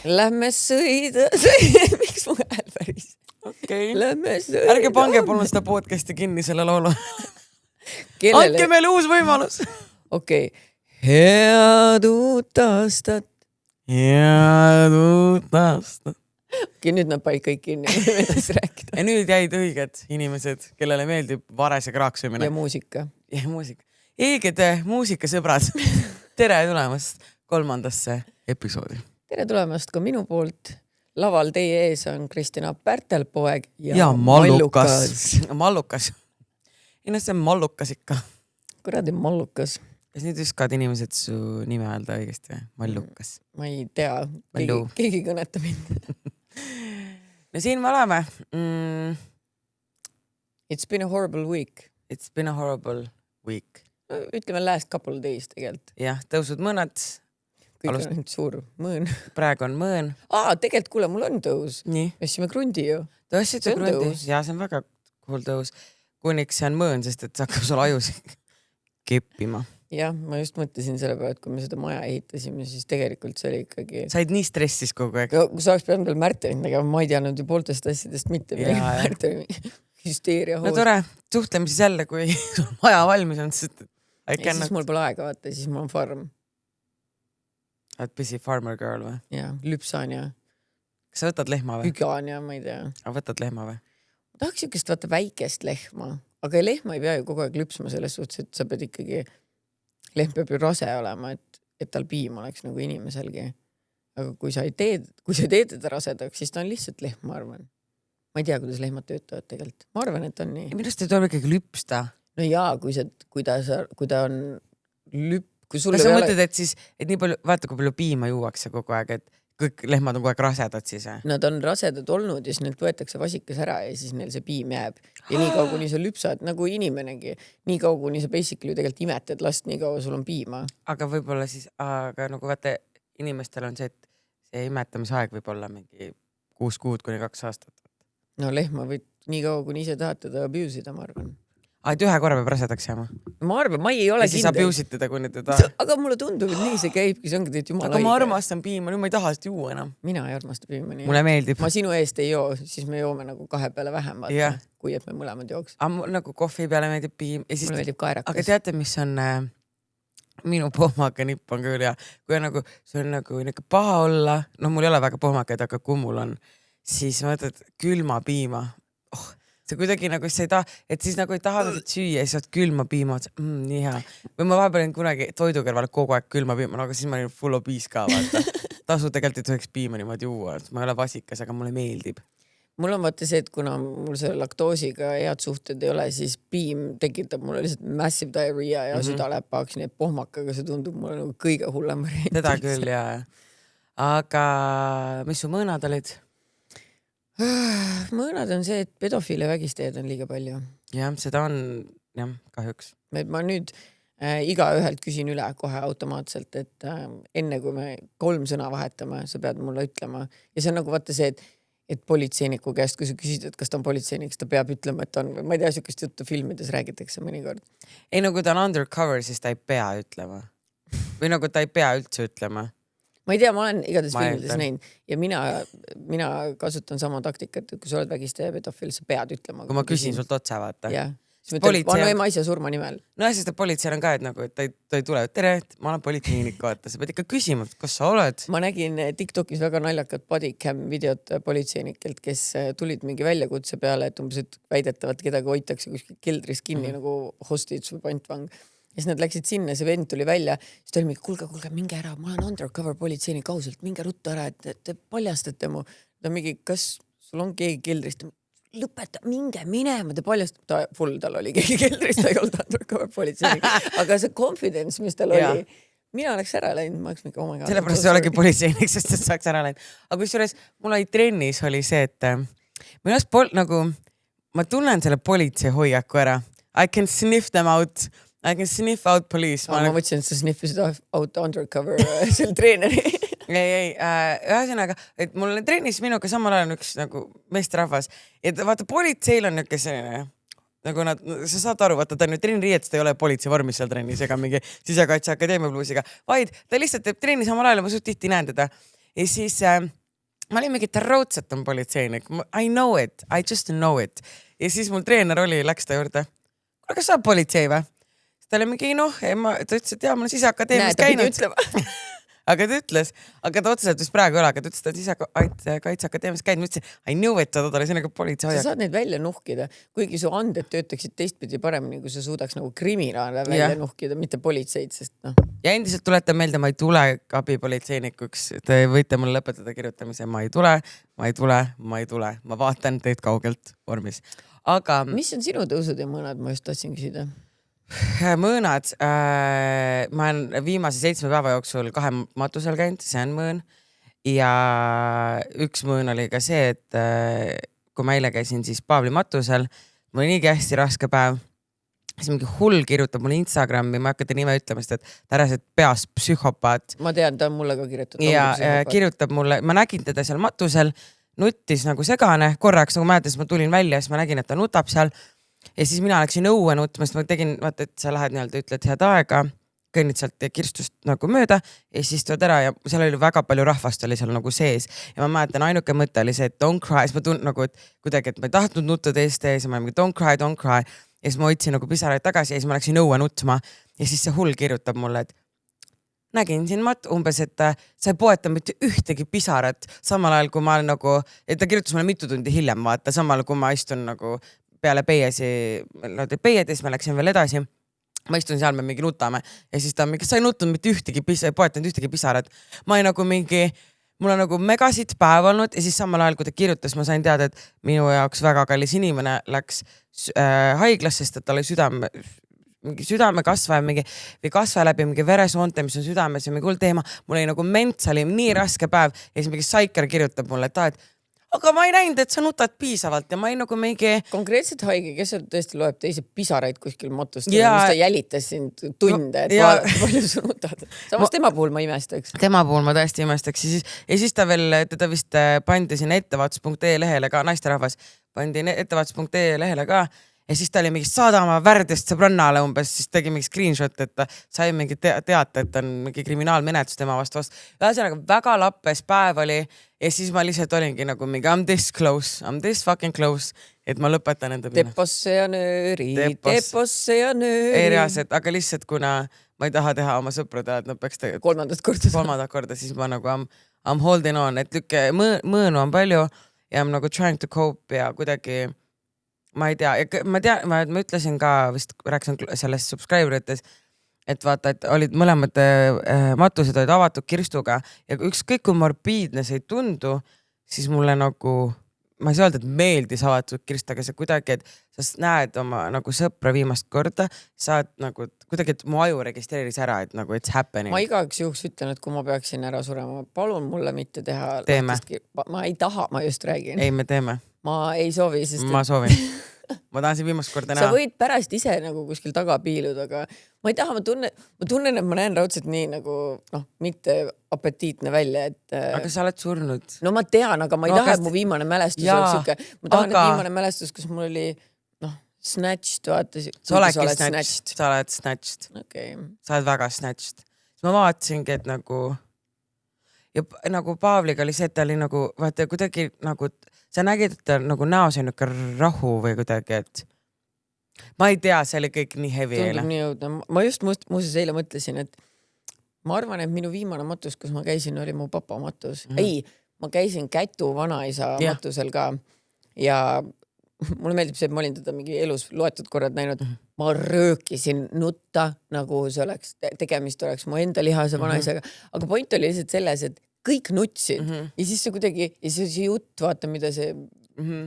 Lähme sõida. Miks mu hääl päris? Okay. Lähme sõida. Ärge pange polnud seda podcasti kinni selle laulu. Kellele? Andke meile uus võimalus. Okei. Head uut aastat. Head uut aastat. Okei, nüüd nad panid kõik kinni. Edasi rääkida. Ja nüüd jäid õiged inimesed, kellele meeldib vares ja kraaksumine. Ja muusika. Ja muusika. Õiged muusikasõbrad. Tere tulemast 3. episoodi. Tere tulemast ka minu poolt. Laval teie ees on Kristina Pärtelpoeg ja Mallukas. Mallukas. Ja see on Mallukas ikka. Kuradi Mallukas. Kas nüüd viskavad inimesed su nime öelda õigesti? Mallukas. Ma ei tea. Keegi kõneta mind. No siin me oleme. It's been a horrible week. It's been a horrible week. Ütleme last couple days tegelikult. Jah, tõusud mõned. Kõik on nüüd suur mõõn. Praegu on mõõn. Tegelikult kuule, mul on tõus. Nii. Tõstsime krundi ju. Tõstsite krundi? Ja see on väga cool tõus. Kuniks see on mõõn, sest et see hakkab sul ajus keppima. Jah, ma just mõtlesin selle peale, et kui me seda maja ehitasime, siis tegelikult see oli ikkagi... Said nii stressis kogu aeg. Kui sa oleks pidanud veel Märtenit tegema, ma ei teadnud ju pooltest asjadest mitte. Märteni hüsteeria hoos. No tore, suhtleme siis jälle, kui maja valmis on. Siis mul pole aega, vaata, siis mul on farm. Oled busy farmer girl või? Jah, lüpsan ja... Kas sa võtad lehma või? Hügan ja ma ei tea. Aga võtad lehma või? Ma tahaks jukest vaata väikest lehma, aga lehma ei pea ju kogu aeg lüpsma selles suhtes, et sa pead ikkagi... Lehm peab ju rase olema, et tal piim oleks nagu inimeselgi. Aga kui sa teed teda rasedaks, siis ta on lihtsalt lehm, ma arvan. Ma ei tea, kuidas lehmad töötavad tegelikult. Ma arvan, et on nii. Ja minust ei tuleb ikkagi lüpsta. No jaa, kui ta on kui sulle kas sa mõtled, et siis, et nii palju, vaata kui palju piima juuakse kogu aeg, et kõik lehmad on kogu aeg rasedad siis. Nad on rasedad olnud ja siis neilt võetakse vasikas ära ja siis neil see piim jääb. Ja nii kaua, kuni sa lüpsad, nagu inimenegi, nii kaua, kuni sa basically tegelikult imetad last, nii kaua sul on piima. Aga võib-olla siis, aga nagu vaata, inimestel on see, et see imetamisaeg võib olla mingi 6 kuud kuni 2 aastat. No lehma võid nii kaua, kuni ise tahad teda abusida, ma arvan. Et ühe korra peab rasedaks jääma? Ma arvan, ma ei ole kindel. Ja siis abusid teda, kuni teda... Aga mulle tundub, et nii see käibki, see ongi teid jumala aga ma armastan piima, nüüd ma ei taha seda juua enam. Mina ei armasta piima nii. Mulle meeldib. Ma sinu eest ei joo, siis me joome nagu 2 peale vähem, vaata, kui et me mõlemad jooks. Nagu kohvi peale meeldib piim. Ja siis... Mulle meeldib kaerakas. Aga teate, mis on... Minu pohmaka nipp on küll ja kui on nagu, see on nagu paha olla, no mul ei ole väga pohmakaid, aga kui mul on, siis ma mõtled külma piima. See kuidagi nagu sa ei taha, et siis nagu ei taha süüa ja siis oled külma piima, nii hea. Või ma vahepeal kunagi toidu kõrval kogu aeg külma piima, aga siis ma olin full obese ka, vaata. Tasu tegelikult ei tohiks piima niimoodi juua, ma ei ole vasikas, aga mulle meeldib. Mul on vaata see, et kuna mul selle laktoosiga head suhted ei ole, siis piim tekitab mulle lihtsalt massive diarrhea ja süda läheb pahaks, nii et pohmakaga see tundub mulle nagu kõige hullem variant. Teda küll, jaa. Aga mis su mõõnad olid? Mõõnad on see, et pedofiile vägistajaid on liiga palju. Jah, seda on, kahjuks. Ma nüüd igaühelt küsin üle kohe automaatselt, et enne kui me 3 sõna vahetame, sa pead mulle ütlema. Ja see on nagu vaata see, et politseiniku käest, kui sa küsid, et kas ta on politseinik, ta peab ütlema, et on. Ma ei tea, sükest juttu filmides räägitakse mõnikord. Ei, nagu ta on undercover, siis ta ei pea ütlema. Või nagu ta ei pea üldse ütlema. Ma ei tea, ma olen igades filmides näinud ja mina kasutan sama taktikat, et kui sa oled vägistaja pedofil, sa pead ütlema. Kui ma küsin sult otsa, vaata. Jah. Vanoema asja surma nimel. No ja sest politsei on ka, et nagu, et ta ei tule, tere, ma olen politseinik, vaata. Sa pead ikka küsima, kas sa oled. Ma nägin TikTokis väga naljakad bodycam videot politseinikelt, kes tulid mingi väljakutse peale, et umbes väidetavalt kedagi hoitakse kuskil keldris kinni nagu hostage või pantvang. Ja siis nad läksid sinna, see vend tuli välja, siis ta oli mingi, kuulge, minge ära, ma olen undercover politseinik ausalt, minge ruttu ära, et te paljastate mu. Ta mingi, kas sul on keegi keldrist? Lõpeta, minge minema, te paljastate. Tal oli keegi keldrist, ta ei olnud undercover politseinik. Aga see confidence, mis tal oli, mina oleks ära läinud, ma oleks mingi, oh my god. Sellepärast see olegi politseinik, sest et saaks ära läinud. Aga kusjuures mul oli trennis oli see, et nagu, ma tunnen selle politsei hoiaku ära. I can sniff them out. I can sniff out police. Ma võtsin, et sa sniffisid out undercover selle treeneri. ei, ühesõnaga, et mul on trennis minuga samal ajal üks nagu meesterahvas. Et vaata, politseil on niuke selline, nagu sa saad aru, vaata, ta on nüüd trenniriiet, ta ei ole politsei vormis seal trennis ega mingi Sisekaitseakadeemia pluusiga, vaid ta lihtsalt teeb trenni samal ajal ja ma suht tihti näen teda. ja siis ma olin mingi raudselt on politseinik. I know it, I just know it. Ja siis mul treener läks ta juurde. Kuule, kas sa politsei või? Ta oli mingi ta ütles, et ma olen Siseakadeemias käinud. Aga ta ütles, aga ta otseselt vist praegu aga ta ütles, et Siseakadeemias käinud. Ma ütlesin, I knew it, ta oli see nagu politsei hoiak. Sa saad neid välja nuhkida, kuigi su anded töötaksid teistpidi paremini, kui sa suudaks nagu kriminaale välja nuhkida, mitte politseid, sest Ja endiselt tuletan meelde, ma ei tule abipolitseinikuks. Te võite mulle lõpetada kirjutamise. Ma ei tule. Ma vaatan teid kaugelt vormis. Aga... Mis on sinu tõusud ja mõõnad? Ma just tahtsin küsida. Mõõnad. Ma olen viimase 7 päeva jooksul 2 matusel käinud, see on mõõn. Ja üks mõõn oli ka see, et kui ma eile käisin siis Paavli matusel, mul oli niigi hästi raske päev. Siis mingi hull kirjutab mulle Instagrami, ma hakata nime ütlema, et ta äraselt peas psühhopaat. Ma tean, ta on mulle ka kirjutatud. Ja kirjutab mulle, ma nägin teda seal matusel, nuttis nagu segane, korraks nagu mäletas, ma tulin välja, siis ma nägin, et ta nutab seal. Ja siis mina läksin õue nutma, sest ma tegin, vaata, et sa lähed ütled head aega, kõnnid sealt kirstust nagu mööda ja siis tuled ära ja seal oli väga palju rahvast oli seal nagu sees. Ja ma mäletan, ainuke mõte oli see, et don't cry, siis ma tundin nagu, et kuidagi, et ma ei tahtnud nutta teiste ja siis ma olin don't cry. Ja siis ma hoidsin nagu pisaraid tagasi ja siis ma läksin õue nutma ja siis see hull kirjutab mulle, et nägin siin umbes, et sa ei poeta mitte ühtegi pisarat samal ajal, kui ma olen nagu, et ta kirjutas mulle mitu tundi hiljem, vaata, samal kui ma istun nagu peale peies, siis ma läksin veel edasi. Ma istun seal, me mingi nutame ja siis ta mingi, sa ei nutnud mitte ühtegi poetanud ühtegi pisarat. Ma ei nagu mingi, mul on nagu megasid päev olnud ja siis samal ajal, kui ta kirjutas, ma sain teada, et minu jaoks väga kallis inimene läks haiglasse, sest et ta oli südamekasvaja või kasvaja läbi mingi veresoonte, mis on südames ja mingi hull teema. Mul oli nagu ments, oli nii raske päev ja siis mingi Saiker kirjutab mulle, et aga ma ei näinud, et sa nutad piisavalt ja ma ei nagu mingi... Konkreetselt haige, kes tõesti loeb teisi pisaraid kuskil matust, mis ta jälitas sind tunde, et palju sa nutad. Samas tema puhul ma imestaks. Tema puhul ma tõesti imestaks. Ja siis ta veel, teda vist pandi sinna ettevaatus.ee lehele ka, naisterahvas pandi ettevaatus.ee lehele ka. Ja siis ta oli mingi saadama värdest sõbrannale umbes, siis tegi mingi screenshot, et ta sai mingi teata, et on mingi kriminaalmenetlus tema vastu. Ühesõnaga väga lappes päev oli ja siis ma lihtsalt olingi nagu mingi I'm this fucking close, et ma lõpetan enda minna. Deposse ja nööri. Ei reaalselt, aga lihtsalt kuna ma ei taha teha oma sõprudele, et nad peaks kolmandat korda, siis ma nagu I'm holding on, et mõõnu on palju ja I'm nagu trying to cope ja kuidagi ma ei tea, ma ütlesin ka, vist rääkisin sellest subscriberites, et vaata, et olid mõlemad matused olid avatud kirstuga ja ükskõik kui morbiidne see ei tundu, siis mulle nagu, ma ei saa öelda, et meeldis avatud kirst, aga see kuidagi, et sa näed oma nagu sõpra viimast korda, saad nagu kuidagi, et mu aju registreeris ära, et nagu it's happening. Ma igaks juhuks ütlen, et kui ma peaksin ära surema, palun mulle mitte teha. Teeme. Ma ei taha, ma just räägin. Ei, me teeme. Ma ei soovi, sest... Ma soovin. Ma tahan siin viimast korda näha. Sa võid pärast ise nagu kuskil taga piiluda, aga ma ei taha, ma tunnen, et ma näen raudselt nii nagu, mitte apetiitne välja, et... Aga sa oled surnud. No ma tean, aga ma ei taha, et mu viimane mälestus oleks siuke. Ma tahan, et viimane mälestus, kus mul oli, snatched, vaata. Sa oledki snatched. Sa oled snatched. Okay. Sa oled väga snatched. Ma vaatasingi, et nagu... Ja nagu Paavliga oli see, et ta oli nagu, vaata kuidagi nagu... Sa nägid, et ta nagu näos on niuke rahu või kuidagi, et ma ei tea, see oli kõik nii heavy eile. Tundub nii jõudne. Ma just muuseas eile mõtlesin, et ma arvan, et minu viimane matus, kus ma käisin, oli mu papa matus. Ei, ma käisin Kätu vanaisa matusel ka ja mulle meeldib see, et ma olin teda mingi elus loetud korrad näinud. Ma röökisin nutta, nagu see oleks, tegemist oleks mu enda lihase vanaisaga. Aga point oli lihtsalt selles, et kõik nutsid ja siis see kuidagi, ja see jutt, vaata, mida see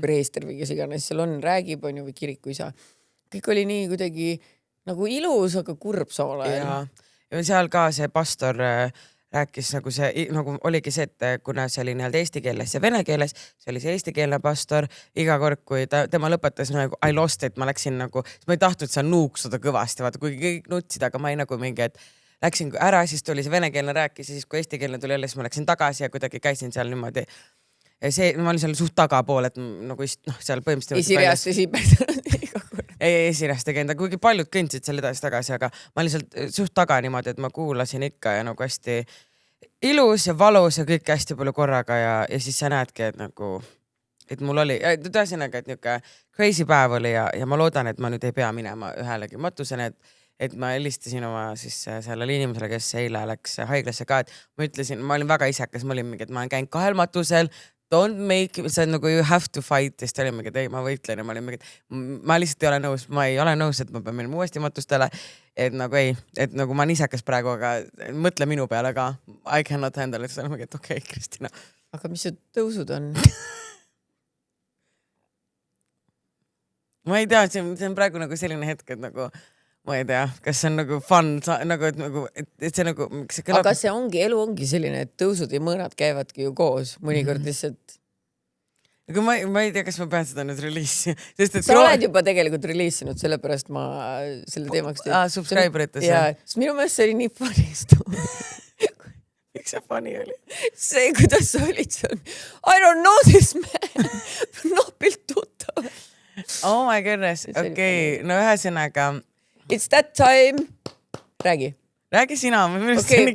preester või kes iganes seal on, räägib, on ju, või kirikuisa. Kõik oli nii kuidagi nagu ilus, aga kurb samal ajal. Ja seal ka see pastor rääkis nagu see, nagu oligi see, et kuna see oli nii-öelda eesti keeles ja vene keeles, see oli see eestikeelne pastor, iga kord, kui tema lõpetas nagu I lost it, ma läksin nagu, ma ei tahtnud seal nuuksuda kõvasti, vaata, kui kõik nutsid, aga ma ei nagu mingi, et läksin ära, siis tuli see venekeelne rääkis ja siis kui eestikeelne tuli jälle, siis ma läksin tagasi ja kuidagi käisin seal niimoodi. Ja see, ma olin seal suht tagapool, et nagu seal põhimõtteliselt... Esiriast esipäädanud iga kord. Ei, esiriast ei käinud, kuigi paljud kõndsid seal edasi tagasi, aga ma lihtsalt suht taga niimoodi, et ma kuulasin ikka ja nagu hästi ilus ja valus ja kõik hästi palju korraga ja siis sa näedki, et nagu, et mul oli, ühesõnaga, et niuke crazy päev oli ja ma loodan, et ma nüüd ei pea minema ühelegi matusele, et ma helistasin oma siis sellele inimesele, kes eile läks haiglasse ka, et ma ütlesin, ma olin väga isekas, ma olin mingi, et ma olen käinud 2 matusel, don't make, see on nagu you have to fight, ja siis ta oli mingi, et ei, ma võitlen ja ma olin mingi, et ma lihtsalt ei ole nõus, ma ei ole nõus, et ma pean minema uuesti matustele, et nagu ei, et nagu ma olen isekas praegu, aga mõtle minu peale ka, I cannot handle it, siis olen mingi, et okei, Kristina. Aga mis see tõusud on? Ma ei tea, see on praegu nagu selline hetk, et nagu ma ei tea, kas see on nagu fun, nagu, et see nagu... See kõlab... Aga see ongi, elu ongi selline, et tõusud ja mõõnad käivadki ju koos, mõnikord lihtsalt... Aga ma ei tea, kas ma pean seda nüüd reliisi. Sa oled juba tegelikult reliisinud, sellepärast ma selle teemaks teed. Subscriberites. Jaa, sest minu meelest see oli nii funny story. Miks see funny oli? See, kuidas sa olid seal. I don't know this man. Napilt tuttav. Oh my goodness, okei. No ühesõnaga... It's that time. Räägi. Räägi sina. Okei,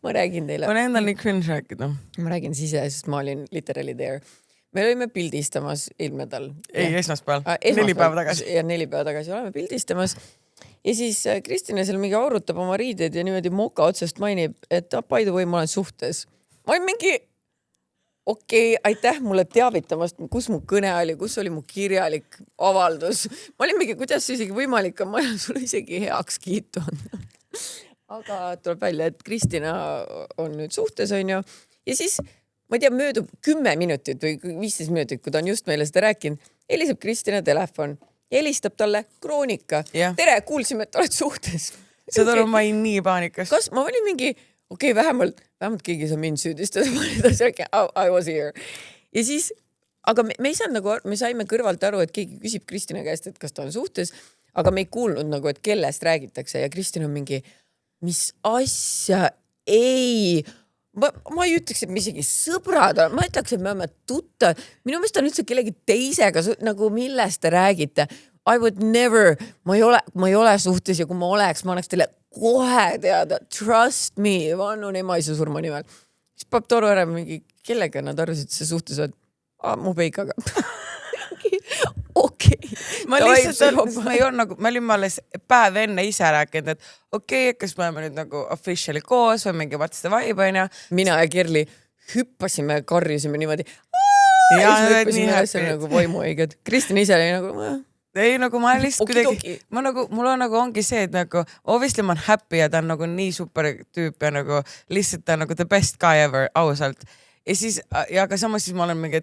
ma räägin teile. Ma olen endal nii cringe rääkida. Ma räägin sise, sest ma olin literally there. Me olime pildistamas eelmine nädal. Ei, esmaspäeval. 4 päeva tagasi. Ja 4 päeva tagasi oleme pildistamas. Ja siis Kristina seal mingi aurutab oma riideid ja niimoodi moka otsast mainib, et by the way, ma olen suhtes. Ma olin mingi... Okei, aitäh mulle teavitamast, kus mu kõne oli, kus oli mu kirjalik avaldus. Ma olin mingi, kuidas see isegi võimalik on, ma ei ole sulle isegi heaks kiitu anda. Aga tuleb välja, et Kristina on nüüd suhtes, on ju. Ja siis, ma ei tea, möödub 10 minutit või 15 minutit, kui ta on just meile seda rääkinud, heliseb Kristina telefon, helistab talle Kroonika. Yeah. Tere, kuulsime, et oled suhtes. See tolu ma olin nii paanikas. Kas ma olin mingi... Okei, vähemalt keegi saa mind süüdistada. I was here. Ja siis, aga me ei saanud nagu, me saime kõrvalt aru, et keegi küsib Kristina käest, et kas ta on suhtes, aga me ei kuulnud nagu, et kellest räägitakse ja Kristina on mingi, mis asja, ei, ma ei ütleks, et me isegi sõbrad on, ma ütleks, et me oleme tuttav. Minu meelest on üldse kellegi teisega, nagu millest te räägite. I would never, ma ei ole suhtes ja kui ma oleks teile kohe teada, trust me, vannun emaisa surma nimel. Siis peab toru ära mingi, kellega nad arvasid, see suhtes on mu peikaga. Okei. Ma lihtsalt, ma ei olnud nagu, me olime alles päev enne ise rääkinud, et okei, kas me oleme nüüd nagu officially koos või mingi what's the vibe, on ja? Mina ja Kerli hüppasime, karjusime niimoodi. Ja hüppasime üles nagu vaimuõiged. Kristina ise oli nagu... Ei, nagu ma lihtsalt kuidagi, mul on nagu ongi see, et nagu obviously ma olen happy ja ta on nagu nii super tüüp ja nagu lihtsalt ta on nagu the best guy ever, ausalt. Ja siis, ja aga samas siis ma olen mingi,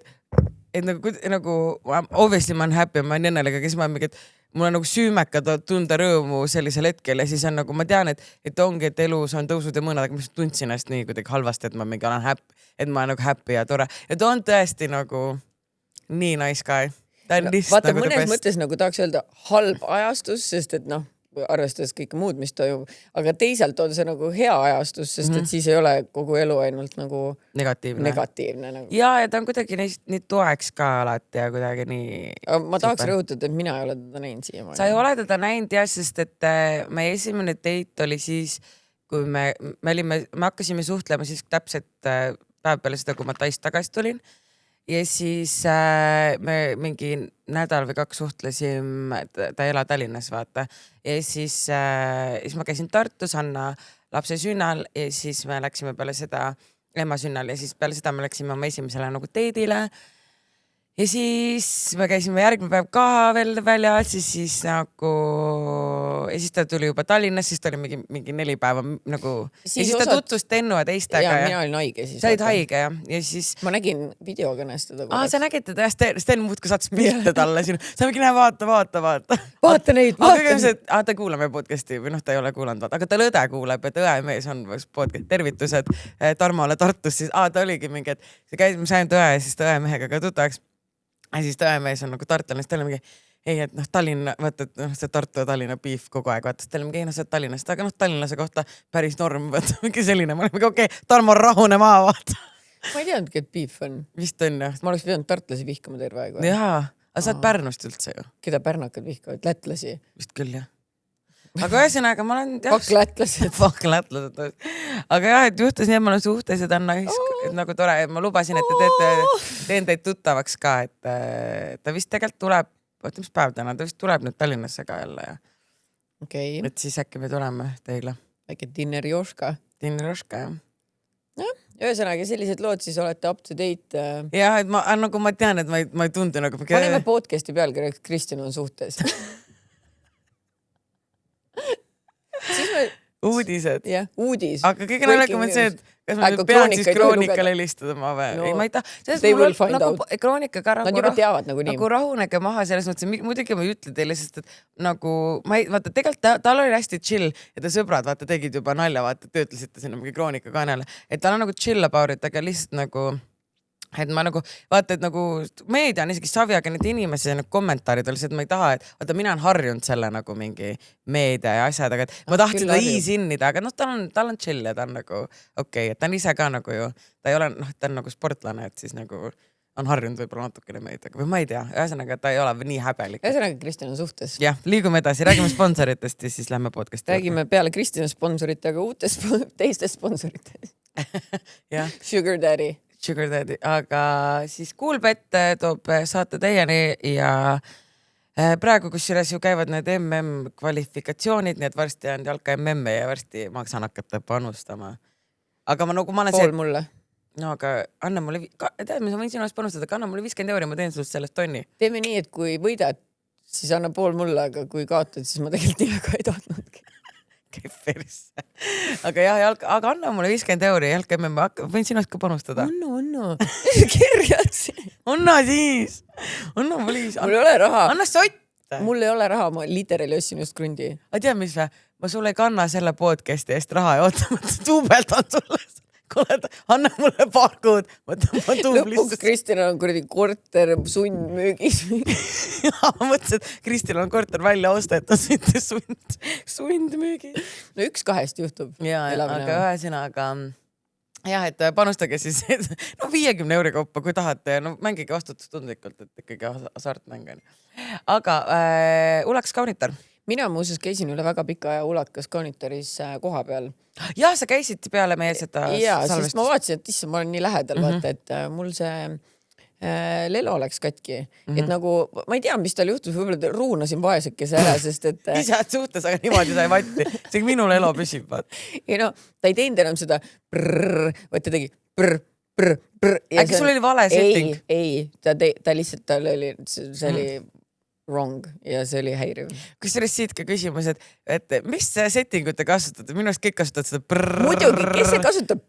et nagu obviously ma olen happy ja ma olen õnnelega, kes ma olen mingi, et mul on nagu süümeka tunda rõõmu sellisel hetkel ja siis on nagu, ma tean, et ongi, et elus on tõusud ja mõned, aga ma tundsin ennast nii kuidagi halvasti, et ma mingi olen happy, et ma olen nagu happy ja tore. Ja ta on tõesti nagu nii nice guy. Vaata, mõnes mõttes nagu tahaks öelda halb ajastus, sest et noh, arvestades kõike muud, mis toimub, aga teisalt on see nagu hea ajastus, sest et siis ei ole kogu elu ainult nagu negatiivne nagu. Ja ta on kuidagi nii toeks ka alati ja kuidagi nii... Ma tahaks rõhutada, et mina ei ole teda näinud siia. Sa ei ole teda näinud jah, sest et meie esimene date oli siis, kui me hakkasime suhtlema siis täpselt päev peale seda, kui ma Taist tagasi tulin. Ja siis me mingi nädal või 2 suhtlesime, ta ei ela Tallinnas, vaata. Ja siis ma käisin Tartus Anna lapse sünnal ja siis me läksime peale seda ema sünnal ja siis peale seda me läksime oma esimesele nagu date'ile. Ja siis me käisime järgmine päev ka veel väljas ja siis nagu... Ja siis ta tuli juba Tallinnas, siis ta oli mingi 4 päeva nagu... Ja siis ta tutvus Tennu ja teistega. Ja mina olin haige siis. Sa olid haige ja siis... Ma nägin videokõnest teda. Sa nägid teda jah, Sten muudku saatis pilte talle sinu. Sa mingi näe, vaata. Vaata neid, vaata. Ta kuulab meie podcasti või noh, ta ei ole kuulanud, aga tal õde kuuleb, et õemees on podcast. Tervitused Tarmole Tartus, siis ta oligi mingi, et me saime õe ja siis ta õemehega ka tuttavaks. Ja siis tõemees on nagu Tartalines, ta oli mingi, ei, et noh, Tallinna, vaata, et noh, see Tartu ja Tallinna beef kogu aeg, vaata, ta oli mingi, ei, sa oled Tallinnast, aga noh, Tallinnase kohta päris norm, vaata, mingi selline, ma olin mingi, okei, Tarmo rahune maa, vaata. Ma ei teadnudki, et beef on. Vist on, jah. Ma oleks pidanud tartlasi vihkama terve aeg. Jaa, aga sa oled Pärnust üldse ju. Keda pärnakad vihkavad? Lätlasi? Vist küll, jah. aga ühesõnaga ma olen Pakk-lätlased. aga jah, et juhtus nii, et ma olen suhtes ja ta on nagu tore, ma lubasin, et teen teid tuttavaks ka, et ta vist tegelikult tuleb, oota, mis päev täna, ta vist tuleb nüüd Tallinnasse ka jälle ja et siis äkki me tuleme teile. Väike dinnerjoška. Dinnerjoška, jah. Ühesõnaga, sellised lood siis olete up to date. Jah, et ma tean, et ma ei tundu nagu... Paneme podcasti pealkirjaks, Kristjan on suhtes. Siis me... Uudised. Jah, uudis. Aga kõige naljakam on see, et kas ma nüüd pean siis Kroonikale helistada ma või? Ei, ma ei taha. They will find out. Kroonika Nad juba teavad nagu nii. Nagu rahunege maha selles mõttes, muidugi ma ei ütle teile, sest et nagu, vaata, tegelikult tal oli hästi chill ja ta sõbrad, vaata, tegid juba nalja, vaata, töötlesite sinna mingi Kroonika kanale. Et tal on nagu chill about it, aga lihtsalt nagu... Et ma nagu, vaata, et nagu meedia on isegi savi, aga need inimesi ja need kommentaarid oli see, et ma ei taha, et vaata, mina on harjunud selle nagu mingi meedia ja asjad, aga et ma tahtsin seda easy innida, aga noh, tal on chill ja ta on nagu okei, et ta on ise ka nagu ju, ta ei ole, noh, ta on nagu sportlane, et siis nagu on harjunud võib-olla natukene meediaga või ma ei tea, ühesõnaga, ta ei ole nii häbelik. Ühesõnaga, Kristjan on suhtes. Jah, liigume edasi, räägime sponsoritest ja siis lähme podcasti. Räägime peale Kristjani sponsorite, aga teiste sponsorite. Sugar Daddy. Sugar Daddy, aga siis Coolbet toob saate teieni ja praegu kusjuures ju käivad need MM kvalifikatsioonid, nii et varsti on jalka MM ja varsti ma saan hakata panustama. Aga ma olen Pool mulle. No aga anna mulle, tead, ma võin sinu eest panustada, aga anna mulle 50 euri, ma teen sinust sellest tonni. Teeme nii, et kui võidad, siis anna pool mulle, aga kui kaotad, siis ma tegelikult nii väga ei tahtnudki. Persse. Aga jah, aga anna mulle 50 euri, jalka MM, võin sinu eest ka panustada. Anna. Kirjad siin. Anna siis. Anna mulle siis. Mul ei ole raha. Anna sott. Mul ei ole raha, ma literally ostsin just krundi. A tead, mis või? Ma sulle ei kanna selle podcasti eest raha ja ootamata tuubeldan sulle. Kuule, anna mulle paar kuud. Ma lõpuks Kristjanil on kuradi korter sundmüügis. Ja, ma mõtlesin, et Kristjanil on korter välja ostetud sundmüügis. No 1-2 juhtub. Ja, aga ühesõnaga jah, et panustage siis 50 euri kaupa, kui tahate. No mängige vastutustundlikult, et ikkagi hasartmäng on. Aga Ulaks Kaunitar. Mina muuseas käisin üle väga pika aja Ulakas Kaunitaris koha peal. Jah, sa käisid peale meil seda salvestust. Sest ma vaatasin, et issa, ma olen nii lähedal, vaata, et mul see Lelo läks katki. Et nagu, ma ei tea, mis tal juhtus, võib-olla ta ruunasin vaesekese ära, sest et... Ise suhtes, aga niimoodi sai vatti. See minu Lelo püsib, vaat. Ei no, ta ei teinud enam seda vaid ta tegi Äkki sul oli vale setting? Ei, ta lihtsalt, tal oli, see oli wrong ja see oli häiriv. Kus sellest siit ka küsimus, et mis settingut te kasutate? Minu eest kõik kasutavad seda Muidugi, kes see kasutab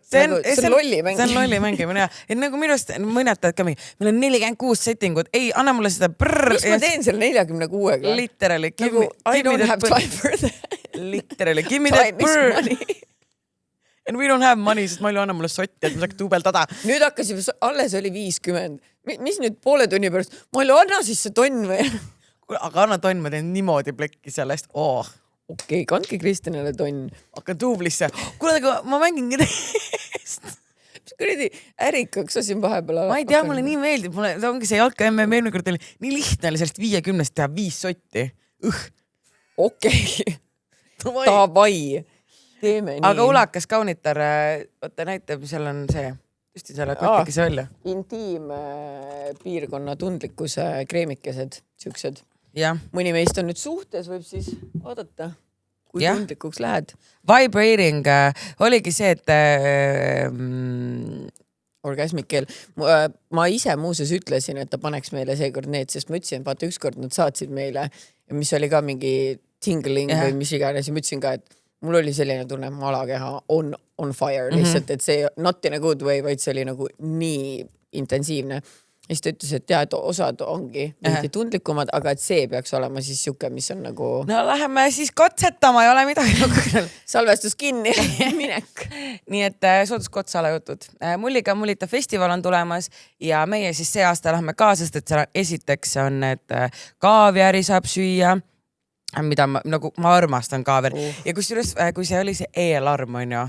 see on lolli mängimine. See on lolli mängimine, jah. Et nagu minu eest mõnetad ka meil on 46 settingut. Ei, anna mulle seda Mis ma teen seal 46-ga? Literally. I don't have time for that. Literally. Give me that money. And we don't have money, sest ma ei anna mulle sotti, et ma saaks tuubeldada. Nüüd hakkasime, alles oli 50. Mis nüüd poole tunni pärast? Ma ei anna siis see tonn või? Aga anna tonn, ma teen niimoodi plekki sellest. Okei, kandke Kristjanile tonn. Hakkan tuublisse. Kuule, aga ma mängin eest. Mis kuradi ärikaks osin vahepeal. Ma ei tea, mulle nii meeldib. See ongi see jalka MM eelmine oli nii lihtne oli sellest 50-st teha 5 sotti. Okei. Tavai. Teeme nii. Aga Ulakas Kaunitar, oota näitab, seal on see, just selle kotikese välja. Intiim piirkonna tundlikkuse kreemikesed, siuksed. Jah. Mõni meist on nüüd suhtes, võib siis oodata, kui tundlikuks lähed. Vibrating oligi see, et orgasmikeel. Ma ise muuseas ütlesin, et ta paneks meile seekord need, sest ma ütlesin, vaata ükskord nad saatsid meile, mis oli ka mingi tingling või mis iganes ja ma ütlesin ka, et mul oli selline tunne, et mu alakeha on fire lihtsalt, et see not in a good way, vaid see oli nagu nii intensiivne. Ja siis ta ütles, et jah, et osad ongi veidi tundlikumad, aga et see peaks olema siis siuke, mis on nagu... No läheme siis katsetama, ei ole midagi. Salvestus kinni, minek. Nii et sooduskotsala jutud. Mulliga Mullita festival on tulemas ja meie siis see aasta läheme kaasast, et seal esiteks on, et kaaviari saab süüa, mida ma armastan kaaver. Ja kusjuures, kui see oli see e-alarm, on ju,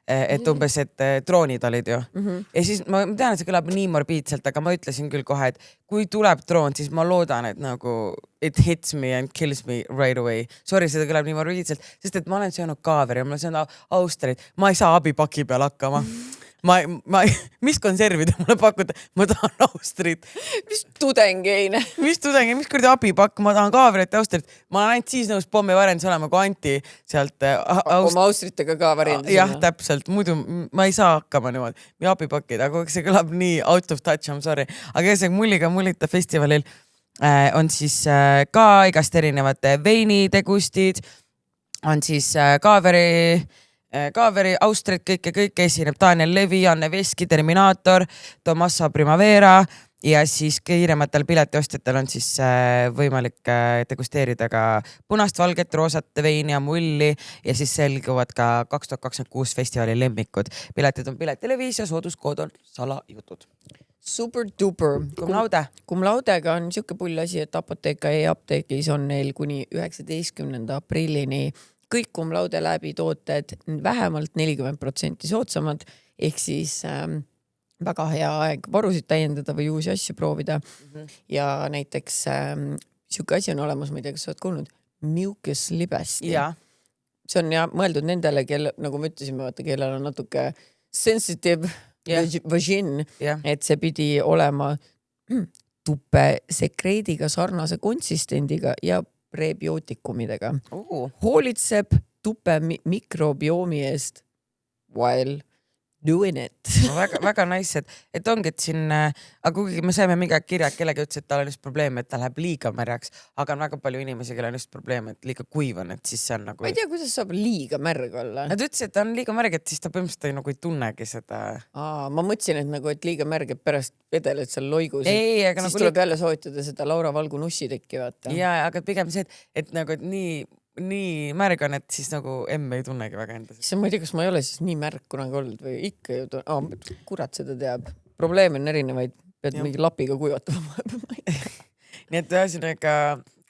et umbes, et droonid olid ju. Ja siis ma tean, et see kõlab nii morbiidselt, aga ma ütlesin küll kohe, et kui tuleb droon, siis ma loodan, et nagu it hits me and kills me right away. Sorry, seda kõlab nii morbiidselt, sest et ma olen söönud kaaveri ja ma olen söönud Austriat. Ma ei saa abipaki peal hakkama. Mis konservida mulle pakuda? Ma tahan Austrit. Mis tudengeine? Mis kuradi abipakk? Ma tahan kaavrit ja Austrit. Ma olen ainult siis nõus pommivarendis olema, kui Anti sealt oma Austritega ka varendis. Jah, täpselt. Muidu ma ei saa hakkama niimoodi. Ja abipakid, aga see kõlab nii out of touch, I'm sorry. Aga see Mulliga Mullita festivalil on siis ka igast erinevate veinidegustid, on siis Kaaveri, Austrit, kõik esineb Daniel Levi, Anne Veski, Terminaator, Tommaso Primavera ja siis kiirematel piletiostjatel on siis võimalik degusteerida ka punast, valget, roosat veini ja mulli ja siis selguvad ka 2026 festivali lemmikud. Piletid on Piletilevis ja sooduskood on salajutud. Super duper. Cum laudega on siuke pull asi, et Apoteeka e-apteegis on neil kuni 19. aprillini kõik cum laude läbi tooted vähemalt 40% soodsamad, ehk siis väga hea aeg varusid täiendada või uusi asju proovida. Ja näiteks siuke asi on olemas, ma ei tea, kas sa oled kuulnud, Mucus libesti. See on mõeldud nendele, nagu me ütlesime, vaata, kellel on natuke sensitive vagin, et see pidi olema tuppe sekreediga sarnase konsistendiga ja prebiootikumidega. Hoolitseb tuppe mikrobiomi eest while doing it. Väga nice, et ongi, et siin, aga kuigi me saime mingi kirja, kellegi ütles, et tal on just probleem, et ta läheb liiga märjaks, aga on väga palju inimesi, kellel on just probleem, et liiga kuiv on, et siis see on nagu... Ma ei tea, kuidas saab liiga märg olla. Nad ütles, et ta on liiga märg, et siis ta põhimõtteliselt nagu ei tunnegi seda... Ma mõtlesin, et nagu, et liiga märg, et pärast vedeled seal loigus. Siis nagu tuleb jälle soovitada seda Laura Valgu nussidekki, vaata. Ja, aga pigem see, et nagu, et nii märg on, et siis nagu emme ei tunnegi väga enda. Ma ei tea, kas ma ei ole siis nii märg kunagi olnud või ikka ju kurat seda teab. Probleeme on erinevaid, pead mingi lapiga kuivatama. Nii et ühesõnaga,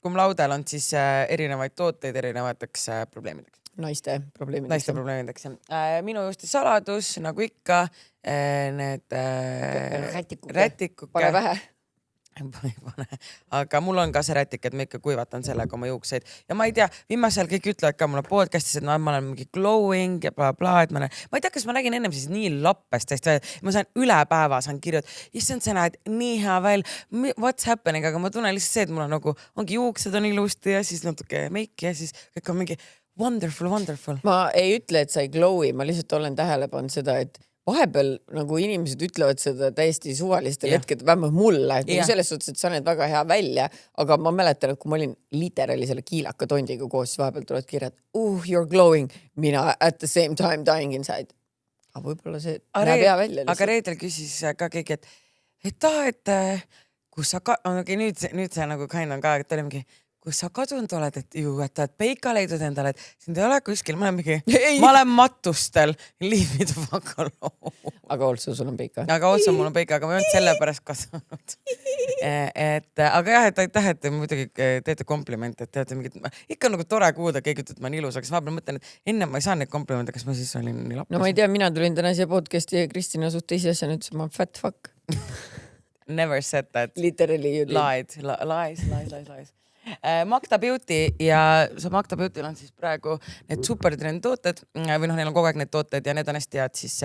cum laudel on siis erinevaid tooteid erinevateks probleemideks. Naiste probleemideks. Minu juusti saladus, nagu ikka, need rätikuke. Pane vähe. Aga mul on ka see rätik, et ma ikka kuivatan sellega oma juukseid ja ma ei tea, viimasel kõik ütlevad ka mulle podcastis, et ma olen mingi glowing ja bla, et ma ei tea, kas ma nägin ennem siis nii lappest, ma saan üle päeva saan kirjutada, issand, sa näed nii hea veel, what's happening, aga ma tunnen lihtsalt see, et mul on nagu, ongi juuksed on ilusti ja siis natuke meiki ja siis kõik on mingi wonderful. Ma ei ütle, et sa ei glowi, ma lihtsalt olen tähele pannud seda, et vahepeal nagu inimesed ütlevad seda täiesti suvalistel hetkedel, vähemalt mulle, et selles suhtes, et sa näed väga hea välja, aga ma mäletan, et kui ma olin literally selle kiilaka tondiga koos, siis vahepeal tulevad kirjad, you're glowing, mina at the same time dying inside. Aga võibolla see näeb hea välja. Aga Reedel küsis ka keegi, et kus sa nüüd see nagu kind on ka, et oli mingi kus sa kadunud oled, et oled peika leidnud endale, et sind ei ole kuskil, ma olen matustel, leave me the fuck alone. Aga also sul on peika. Aga also mul on peika, aga ma ei olnud selle pärast kasvanud. Aga jah, et aitäh, et muidugi teete komplimente, et teate mingid, ikka nagu tore kuulda, keegi ütleb, et ma olen ilus, aga ma mõtlen, et enne ma ei saa neid komplimente, kas ma siis olin nii laps. No ma ei tea, mina tulin täna siia podcasti ja Kristina suht teisi asja, nüüd ma olen fat fuck. Never said that. Literally you did. Lies. Magda Beauty ja Magda Beautyl on siis praegu need supertrend tooted või neil on kogu aeg need tooted ja need on hästi head siis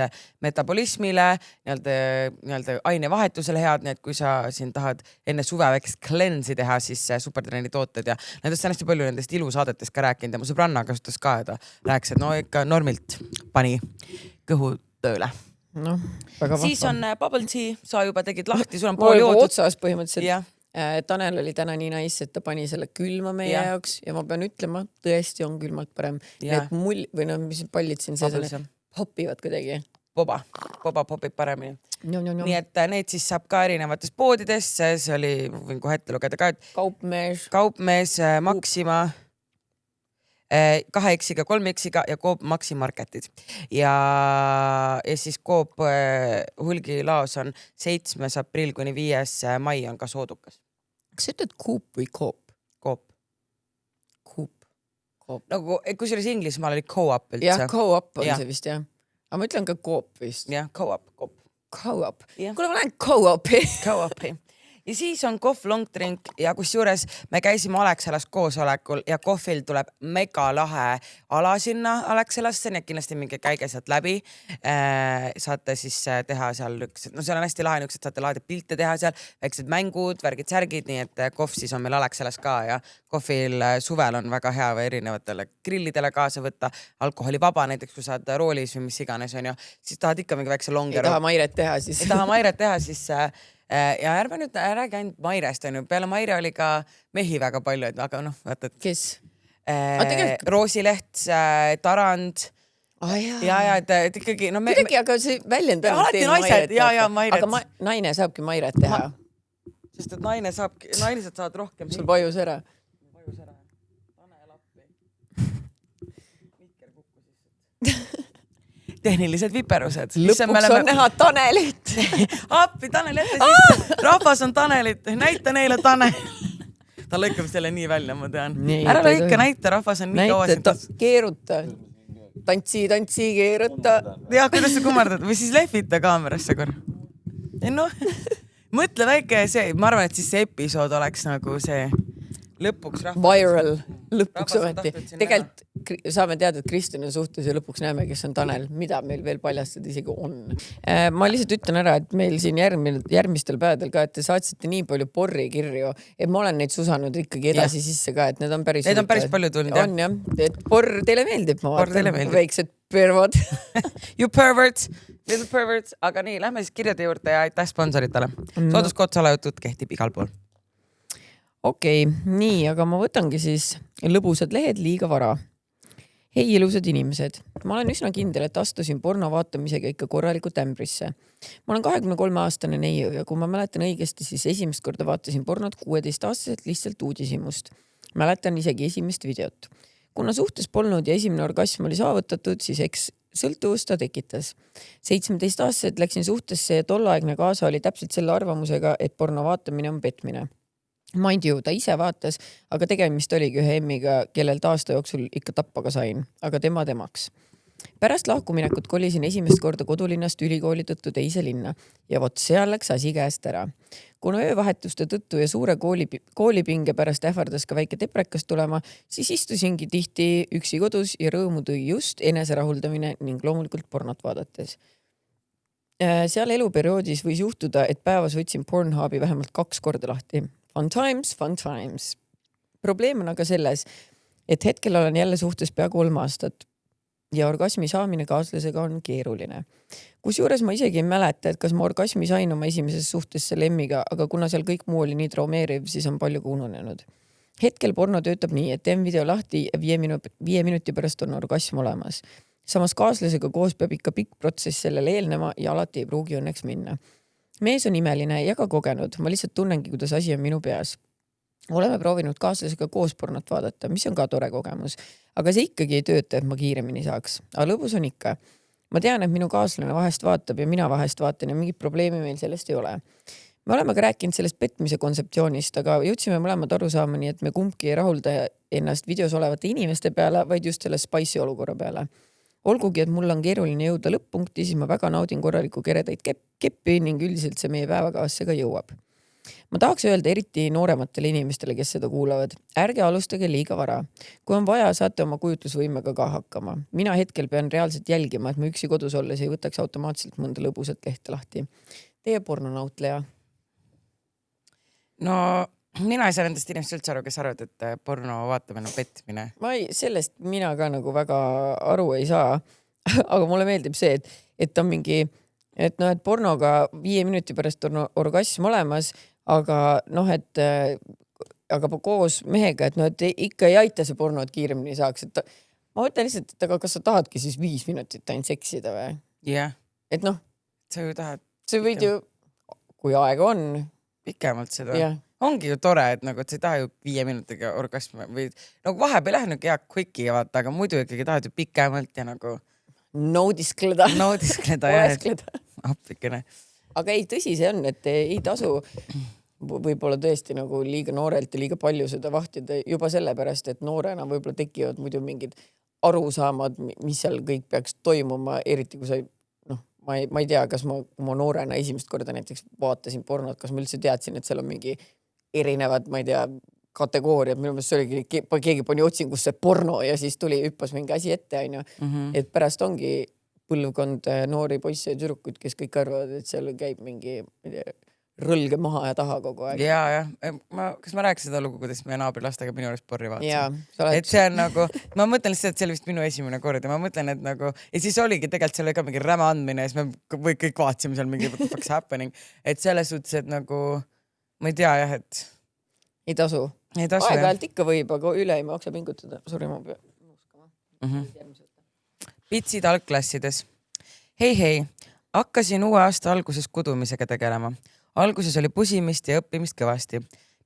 metabolismile, nii-öelda ainevahetusele head, nii et kui sa siin tahad enne suve väikest cleanse'i teha, siis supertrendi tooted ja nendest on hästi palju nendest ilusaadetest ka rääkinud ja mu sõbranna kasutas ka ja ta rääkis, et no ikka normilt pani kõhu tööle. No, väga vahva. Siis on bubble tea, sa juba tegid lahti, sul on pool joodud. Otsas põhimõtteliselt. Tanel oli täna nii nice, et ta pani selle külma meie jaoks ja ma pean ütlema, tõesti on külmalt parem. Need mis pallid siin hopivad kuidagi. Boba popib paremini. No. Nii et need siis saab ka erinevates poodides, see oli, võin kohe ette lugeda ka, et Kaupmees, Maxima, 2X-iga, 3X-iga ja Coop Maxi Marketid. Ja siis Coop hulgilaos on 7. aprill kuni 5. mai on ka soodukas. Kas sa ütled Coop või Coop? Coop. Nagu, kusjuures Inglismaal oli Co-op üldse. Jah, Co-op on see vist, jah. aga ma ütlen ka Coop vist. jah, Co-op. Co-op. Jah. Kuule, ma lähen Co-opi. Co-opi. Ja siis on Kohv long drink ja kusjuures me käisime Alexelas koosolekul ja Kohvil tuleb mega lahe ala sinna Alexelasse, nii et kindlasti mingi käige sealt läbi. Saate siis teha seal no seal on hästi lahe niisugused, saate lahedad pilte teha seal, väiksed mängud, värgid, särgid, nii et Kohv siis on meil Alexelas ka ja Kohvil suvel on väga hea või erinevatele grillidele kaasa võtta, alkoholivaba näiteks, kui saad roolis või mis iganes on ju, siis tahad ikka mingi väikse longer. Ei taha Mairet teha siis. Ei taha Mairet teha siis ja ärme nüüd räägi ainult Mairest on ju, peale Maire oli ka mehi väga palju, aga noh, vaata, et kes? Roosileht, Tarand ja, et ikkagi no kuidagi, aga see väljend on alati naised ja Mairet. Aga naine saabki Mairet teha. Sest et naised saavad rohkem. Sul vajus ära. Tanel appi. Mikker kukku sisse. Tehnilised viperused. Lõpuks on näha Tanelit. Appi, Tanel jätta sisse. Rahvas on Tanelit. Näita neile Tanel. Ta lõikab selle nii välja, ma tean. Ära lõika, näita, rahvas on nii kaua siin. Keeruta. Tantsi, keeruta. Ja, kuidas sa kummardad? Või siis lehvita kaamerasse korra. No, mõtle väike see. Ma arvan, et siis see episood oleks nagu see lõpuks rahvas. Viral. Lõpuks ometi. Tegelikult saame teada, et Kristjan on suhtes ja lõpuks näeme, kes on Tanel, mida meil veel paljastada isegi on. Ma lihtsalt ütlen ära, et meil siin järgmistel päevadel ka, et te saatsite nii palju porri kirju, et ma olen neid susanud ikkagi edasi sisse ka, et need on päris... Need on päris palju tulnud, jah. On jah, et porr teile meeldib, ma vaatan, väiksed pervad. You perverts, little perverts, aga nii, lähme siis kirjade juurde ja aitäh sponsoritele. Sooduskood salajutud kehtib igal pool. Okei, nii, aga ma võtangi siis lõbusad lehed liiga vara. Hei, ilusad inimesed. Ma olen üsna kindel, et astusin porno vaatamisega ikka korralikult ämbrisse. Ma olen 23-aastane neiu ja kui ma mäletan õigesti, siis esimest korda vaatasin pornot 16-aastaselt lihtsalt uudishimust. Mäletan isegi esimest videot. Kuna suhtes polnud ja esimene orgasm oli saavutatud, siis eks sõltuvust ta tekitas. 17-aastaselt läksin suhtesse ja tollaegne kaasa oli täpselt selle arvamusega, et porno vaatamine on petmine. Mind ju, ta ise vaatas, aga tegemist oligi ühe emmiga, kellelt aasta jooksul ikka tappa ka sain, aga temaks. Pärast lahkuminekut kolisin esimest korda kodulinnast ülikooli tõttu teise linna ja vot seal läks asi käest ära. Kuna öövahetuste tõttu ja suure koolipinge pärast ähvardas ka väike deprekas tulema, siis istusingi tihti üksi kodus ja rõõmu tõi just eneserahuldamine ning loomulikult pornot vaadates. Seal eluperioodis võis juhtuda, et päevas võtsin Pornhubi vähemalt 2 korda lahti. Fun times. Probleem on aga selles, et hetkel olen jälle suhtes pea 3 aastat ja orgasmi saamine kaaslasega on keeruline. Kusjuures ma isegi ei mäleta, et kas ma orgasmi sain oma esimeses suhtes selle emmiga, aga kuna seal kõik muu oli nii traumeeriv, siis on palju ununenud. Hetkel porno töötab nii, et teem video lahti ja 5 minuti pärast on orgasm olemas. Samas kaaslasega koos peab ikka pikk protsess sellele eelnema ja alati ei pruugi õnneks minna. Mees on imeline ja ka kogenud, ma lihtsalt tunnengi, kuidas asi on minu peas. Oleme proovinud kaaslasega koos pornot vaadata, mis on ka tore kogemus, aga see ikkagi ei tööta, et ma kiiremini saaks. Aga lõbus on ikka. Ma tean, et minu kaaslane vahest vaatab ja mina vahest vaatan ja mingit probleemi meil sellest ei ole. Me oleme ka rääkinud sellest petmise kontseptsioonist, aga jõudsime mõlemad aru saama nii, et me kumbki ei rahulda ennast videos olevate inimeste peale, vaid just selle spicy olukorra peale. Olgugi, et mul on keeruline jõuda lõpp-punkti, siis ma väga naudin korraliku keredaid keppi ning üldiselt see meie päevakaasse ka jõuab. Ma tahaks öelda eriti noorematele inimestele, kes seda kuulavad. Ärge alustage liiga vara. Kui on vaja, saate oma kujutlusvõimega ka hakkama. Mina hetkel pean reaalselt jälgima, et ma üksi kodus olles ei võtaks automaatselt mõnda lõbusat lehte lahti. Teie pornonautleja? No... Mina ei saa nendest inimest üldse aru, kes arvad, et porno vaatamine on petmine. Sellest mina ka nagu väga aru ei saa. Aga mulle meeldib see, et on mingi, et pornoga 5 minuti pärast on orgasm olemas, aga aga koos mehega, et ikka ei aita see porno, et kiiremini saaks. Et ma mõtlen lihtsalt, et aga kas sa tahadki siis 5 minutit ainult seksida või? Jah. Et sa ju tahad. See võid ju, kui aega on. Pikemalt seda. Jah. Ongi ju tore, et nagu, et sa ei taha ju 5 minutiga orgasmi või nagu vahepeal lähen hea quick'i vaata, aga muidu ikkagi tahad ju pikemalt ja nagu noodiskleda jah, appikene. Aga ei, tõsi see on, et ei tasu võib-olla tõesti nagu liiga noorelt ja liiga palju seda vahtida juba sellepärast, et noorena võib-olla tekivad muidu mingid arusaamad, mis seal kõik peaks toimuma, eriti kui sa ma ei tea, kas ma noorena esimest korda näiteks vaatasin pornot, kas ma üldse teadsin, et seal on mingi erinevad, ma ei tea, kategooriad, minu meelest see oligi, keegi pani otsingusse porno ja siis hüppas mingi asi ette, onju. Et pärast ongi põlvkond noori poisse ja tüdrukud, kes kõik arvavad, et seal käib mingi rõlge maha ja taha kogu aeg. Ja. Kas ma rääkisin seda lugu, kuidas meie naabri lastega minu juures porri vaatasin? Et see on nagu, ma mõtlen lihtsalt, et see oli vist minu esimene kord ja ma mõtlen, et nagu, ja siis oligi tegelikult seal ka mingi räme andmine ja siis me kõik vaatasime seal mingi what the fuck's happening. Et selles suhtes, et nagu, ma ei tea jah, et ei tasu. Aeg-ajalt ikka võib, aga üle ei maksa pingutada. Sorry, ma pean nuskama. Pitsid algklassides. Hei, hakkasin uue aasta alguses kudumisega tegelema. Alguses oli pusimist ja õppimist kõvasti.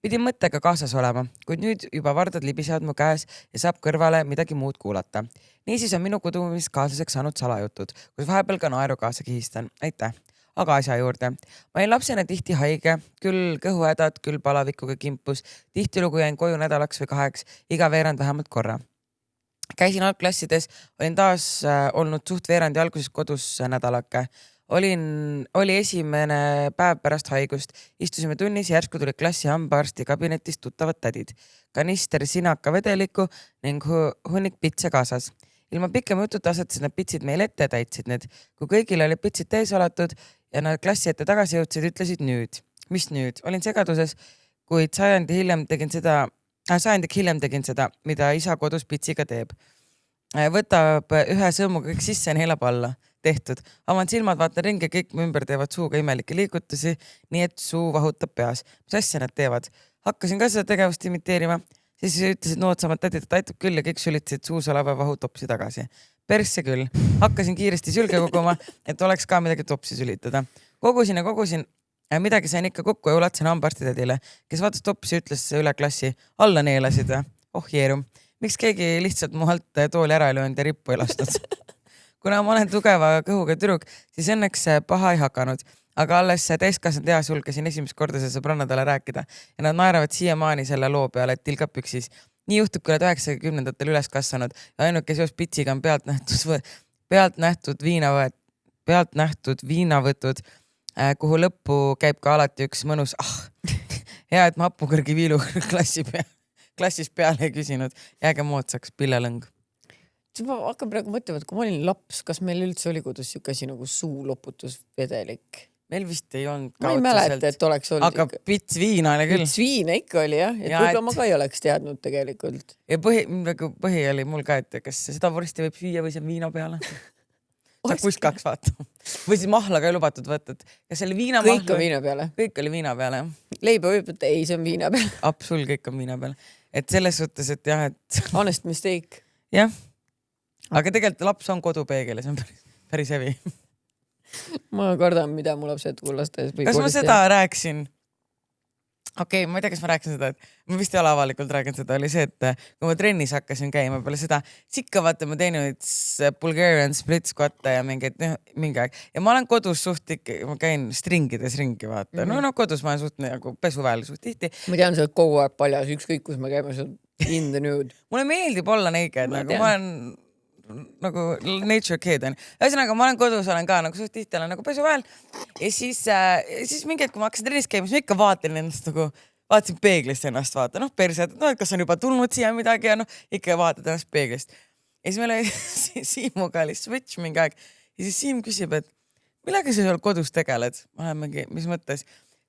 Pidin mõttega kaasas olema, kuid nüüd juba vardad libisevad mu käes ja saab kõrvale midagi muud kuulata. Niisiis on minu kudumisest kaaslaseks saanud salajutud, kus vahepeal ka naeru kaasa kihistan. Aitäh! Aga asja juurde. Ma olin lapsena tihti haige, küll kõhuhädad, küll palavikuga kimpus. Tihtilugu jäin koju nädalaks või 2, iga veerand vähemalt korra. Käisin algklassides, olin taas olnud suht veerandi alguses kodus nädalake. Oli esimene päev pärast haigust. Istusime tunnis ja järsku tuli klassi hambaarsti kabinetist tuttavad tädid. Kanister sinaka vedeliku ning hunnik pitse kaasas. Ilma pikema jututa asetasid nad pitsid meil ette ja täitsid need. Kui kõigil oli pitsid täis olatud ja nad klassi ette tagasi jõudsid, ütlesid nüüd. Mis nüüd? Olin segaduses, kuid sajandik hiljem tegin seda, mida isa kodus pitsiga teeb. Võtab ühe sõõmuga kõik sisse ja neelab alla. Tehtud. Avan silmad, vaatan ringi ja kõik mu ümber teevad suuga imelikke liigutusi, nii et suu vahutab peas. Mis asja nad teevad? Hakkasin ka seda tegevust imiteerima. Siis ütlesid noodsamad tädid, et aitab küll ja kõik sülitasid suus oleva vahu topsi tagasi. Persse küll. Hakkasin kiiresti sülge koguma, et oleks ka midagi topsi sülitada. Kogusin. Midagi sain ikka kokku ja ulatsin hambaarstitädile, kes vaatas topsi, ütles üle klassi. Alla neelasid. Jeerum. Miks keegi lihtsalt mu alt tooli ära ei löönud ja rippu ei lasknud? Kuna ma olen tugeva kõhuga tüdruk, siis õnneks paha ei hakanud. Aga alles täiskasvanud eas hulkasin esimest korda see sõbrannadele rääkida ja nad naeravad siiamaani selle loo peale, et tilgab püksis. Nii juhtub, kui oled 90-ndatel üles kasvanud ja ainuke seos pitsiga on pealt nähtud viinavõtud, kuhu lõppu käib ka alati üks mõnus hea, et ma hapukõrgi viilu klassis peale ei küsinud. Jääge moodsaks, pillelõng. Ma hakkan praegu mõtlema, et kui ma olin laps, kas meil üldse oli kodus siuke asi nagu suuloputusvedelik? Meil vist ei olnud. Ma ei mäleta, et oleks olnud. Aga pits viina oli küll. Pits viina ikka oli jah, et võib-olla ma ka ei oleks teadnud tegelikult. Ja põhi oli mul ka, et kas seda vorsti võib süüa või see viina peale. Sa kuskaks vaata. Või siis mahla ka ei lubatud võtta. Kas see oli viina mahla? Kõik on viina peale. Kõik oli viina peale. Leiba võib võtta, ei, see on viina peale. Absol, kõik on viina peale. Et selles suhtes, et jah, et... Honest mistake. Jah. Aga tegelikult laps on kodupeegel ja see on päris hevi. Ma kardan, mida mu lapsed kuulastes või kas ma seda rääksin? Okei, ma ei tea, kas ma rääksin seda, et ma vist ei ole avalikult rääkinud seda, oli see, et kui ma trennis hakkasin käima peale seda, sikka vaata ma teinud Bulgarian split squat'e ja mingi aeg. Ja ma olen kodus ma käin stringides ringi vaata. No kodus ma olen suht nagu pesuväel suht tihti. Ma tean, sa oled kogu aeg paljas, ükskõik kus me käime, sa in the nude. Mulle meeldib olla naked, nagu ma olen nagu nature kid on. Ühesõnaga, ma olen kodus, olen ka nagu suht tihti olen nagu pesuväel ja siis mingi hetk, kui ma hakkasin trennis käima, siis ma ikka vaatan ennast nagu, vaatasin peeglist ennast vaata, perse, et kas on juba tulnud siia midagi ja ikka vaatad ennast peeglist. Ja siis meil oli Siimuga oli switch mingi aeg ja siis Siim küsib, et millega sa seal kodus tegeled? Ma olen mingi, mis mõttes?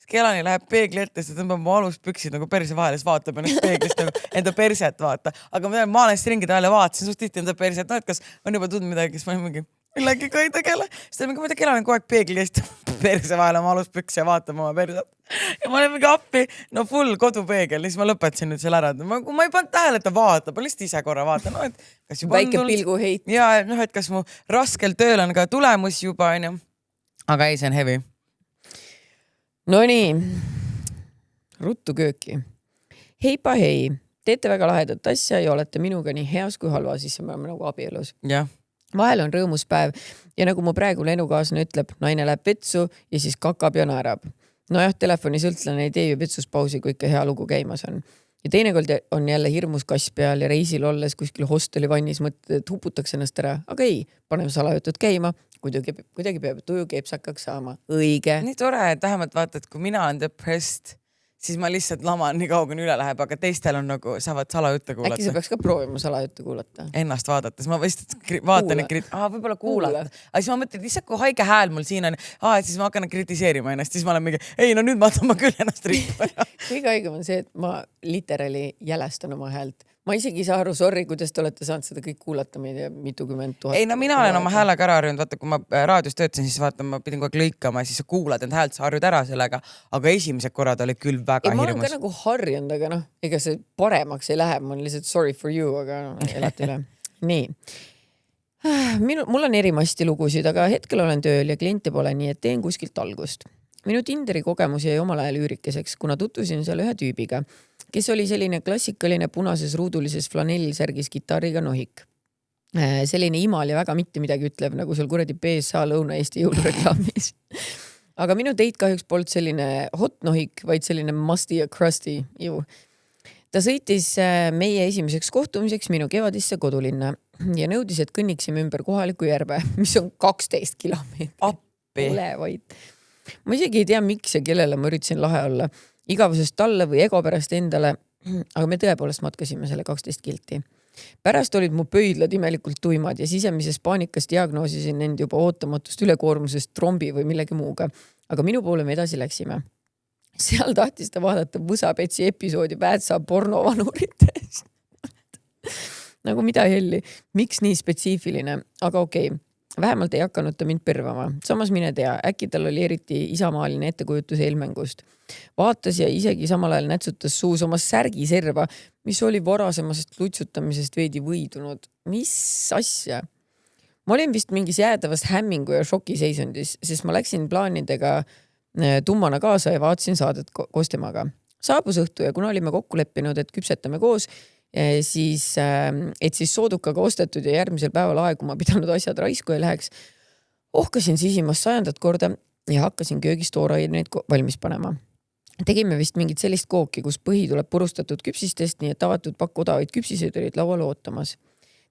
Kelani läheb peegli ette, siis tõmbab mu aluspüksid nagu perse vahele, siis vaatab ennast peeglist nagu enda perset vaata. Aga ma olen stringide vahele vaatasin suht tihti enda perset, et kas on juba tulnud midagi, siis ma mingi millegi ka ei tegele. Siis ta mingi, ma ei tea, Kelani kogu aeg peegli eest perse vahele oma aluspükse ja vaatab oma perset. Ja ma olen mingi appi, full kodupeegel, siis ma lõpetasin nüüd selle ära. Ma ei pannud tähele, et ta vaatab, ma lihtsalt ise korra vaatan. Väike pilgu heit. Ja et kas mu raskel tööl on ka tulemus juba, on ju. Aga ei, see on heavy. No nii, ruttu kööki. Heipa hei, teete väga lahedat asja ja olete minuga nii heas kui halva, siis me oleme nagu abielus. Ja. Vahel on rõõmus päev ja nagu mu praegune elukaaslane ütleb, naine läheb petsu ja siis kakab ja naerab. Nojah, telefoni sõltlane ei tee ju petsus pausi, kui ikka hea lugu käimas on. ja teinekord on jälle hirmus kass peal ja reisil olles kuskil hosteli vannis mõtled, et huputaks ennast ära, aga ei, paneme salajutud käima, kuidagi peab tuju keepsakaks saama. Õige. Nii tore, et vähemalt vaatad, kui mina olen depressed, siis ma lihtsalt laman nii kaua, kuni üle läheb, aga teistel on nagu, saavad salajutte kuulata. Äkki sa peaks ka proovima salajutte kuulata? Ennast vaadates, ma vist vaatan, võib-olla kuulata. Aga siis ma mõtlen, lihtsalt kui haige hääl mul siin on, et siis ma hakkan kritiseerima ennast, siis ma olen mingi, ei no nüüd ma küll ennast rikku. Kõige haigem on see, et ma literaali jälestan oma häält. Ma isegi ei saa aru, sorry, kuidas te olete saanud seda kõik kuulata meid ja mitukümmend tuhat. Ei, no mina olen oma häälega ära harjunud, vaata, kui ma raadios töötasin, siis vaata, ma pidin kogu aeg lõikama ja siis sa kuulad end häält, sa harjud ära sellega, aga esimesed korrad oli küll väga hirmus. Ma olen ka nagu harjunud, aga noh, ega see paremaks ei lähe, ma olen lihtsalt sorry for you, aga elate üle. Nii. Mul on erimasti lugusid, aga hetkel olen tööl ja kliente pole, nii et teen kuskilt algust. Minu Tinderi kogemus jäi omal ajal üürikeseks, kuna tutvusin seal ühe tüübiga, kes oli selline klassikaline punases ruudulises flanellsärgis kitarriga nohik. Selline imal ja väga mitte midagi ütlev, nagu seal kuradi PSA Lõuna-Eesti jõulureklaamis. Aga minu date kahjuks polnud selline hot nohik, vaid selline musty ja crusty ju. Ta sõitis meie esimeseks kohtumiseks minu kevadisse kodulinna ja nõudis, et kõnniksime ümber kohaliku järve, mis on 12 kilomeetrit. Appi. Ole vaid. Ma isegi ei tea, miks ja kellele ma üritasin lahe olla. Igavusest talle või ego pärast endale, aga me tõepoolest matkasime selle 12 kilti. Pärast olid mu pöidlad imelikult tuimad ja sisemises paanikas diagnoosisin end juba ootamatust ülekoormusest trombi või millegi muuga. Aga minu poole me edasi läksime. Seal tahtis ta vaadata Võsapetsi episoodi Väätsa pornovanuritest. Nagu mida helli, miks nii spetsiifiline, aga okei. Vähemalt ei hakanud ta mind pervama. Samas mine tea, äkki tal oli eriti isamaaline ettekujutus eelmängust. Vaatas ja isegi samal ajal nätsutas suus oma särgiserva, mis oli varasemasest lutsutamisest veidi võidunud. Mis asja? Ma olin vist mingis jäädavas hämmingu ja šokiseisundis, sest ma läksin plaanidega tummana kaasa ja vaatasin saadet koos temaga. Saabus õhtu ja kuna olime kokku leppinud, et küpsetame koos, siis soodukaga ostetud ja järgmisel päeval aeguma pidanud asjad raisku ei läheks, ohkasin sisimas 100. korda ja hakkasin köögis tooraineid valmis panema. Tegime vist mingit sellist kooki, kus põhi tuleb purustatud küpsistest, nii et avatud pakk odavaid küpsiseid olid laual ootamas.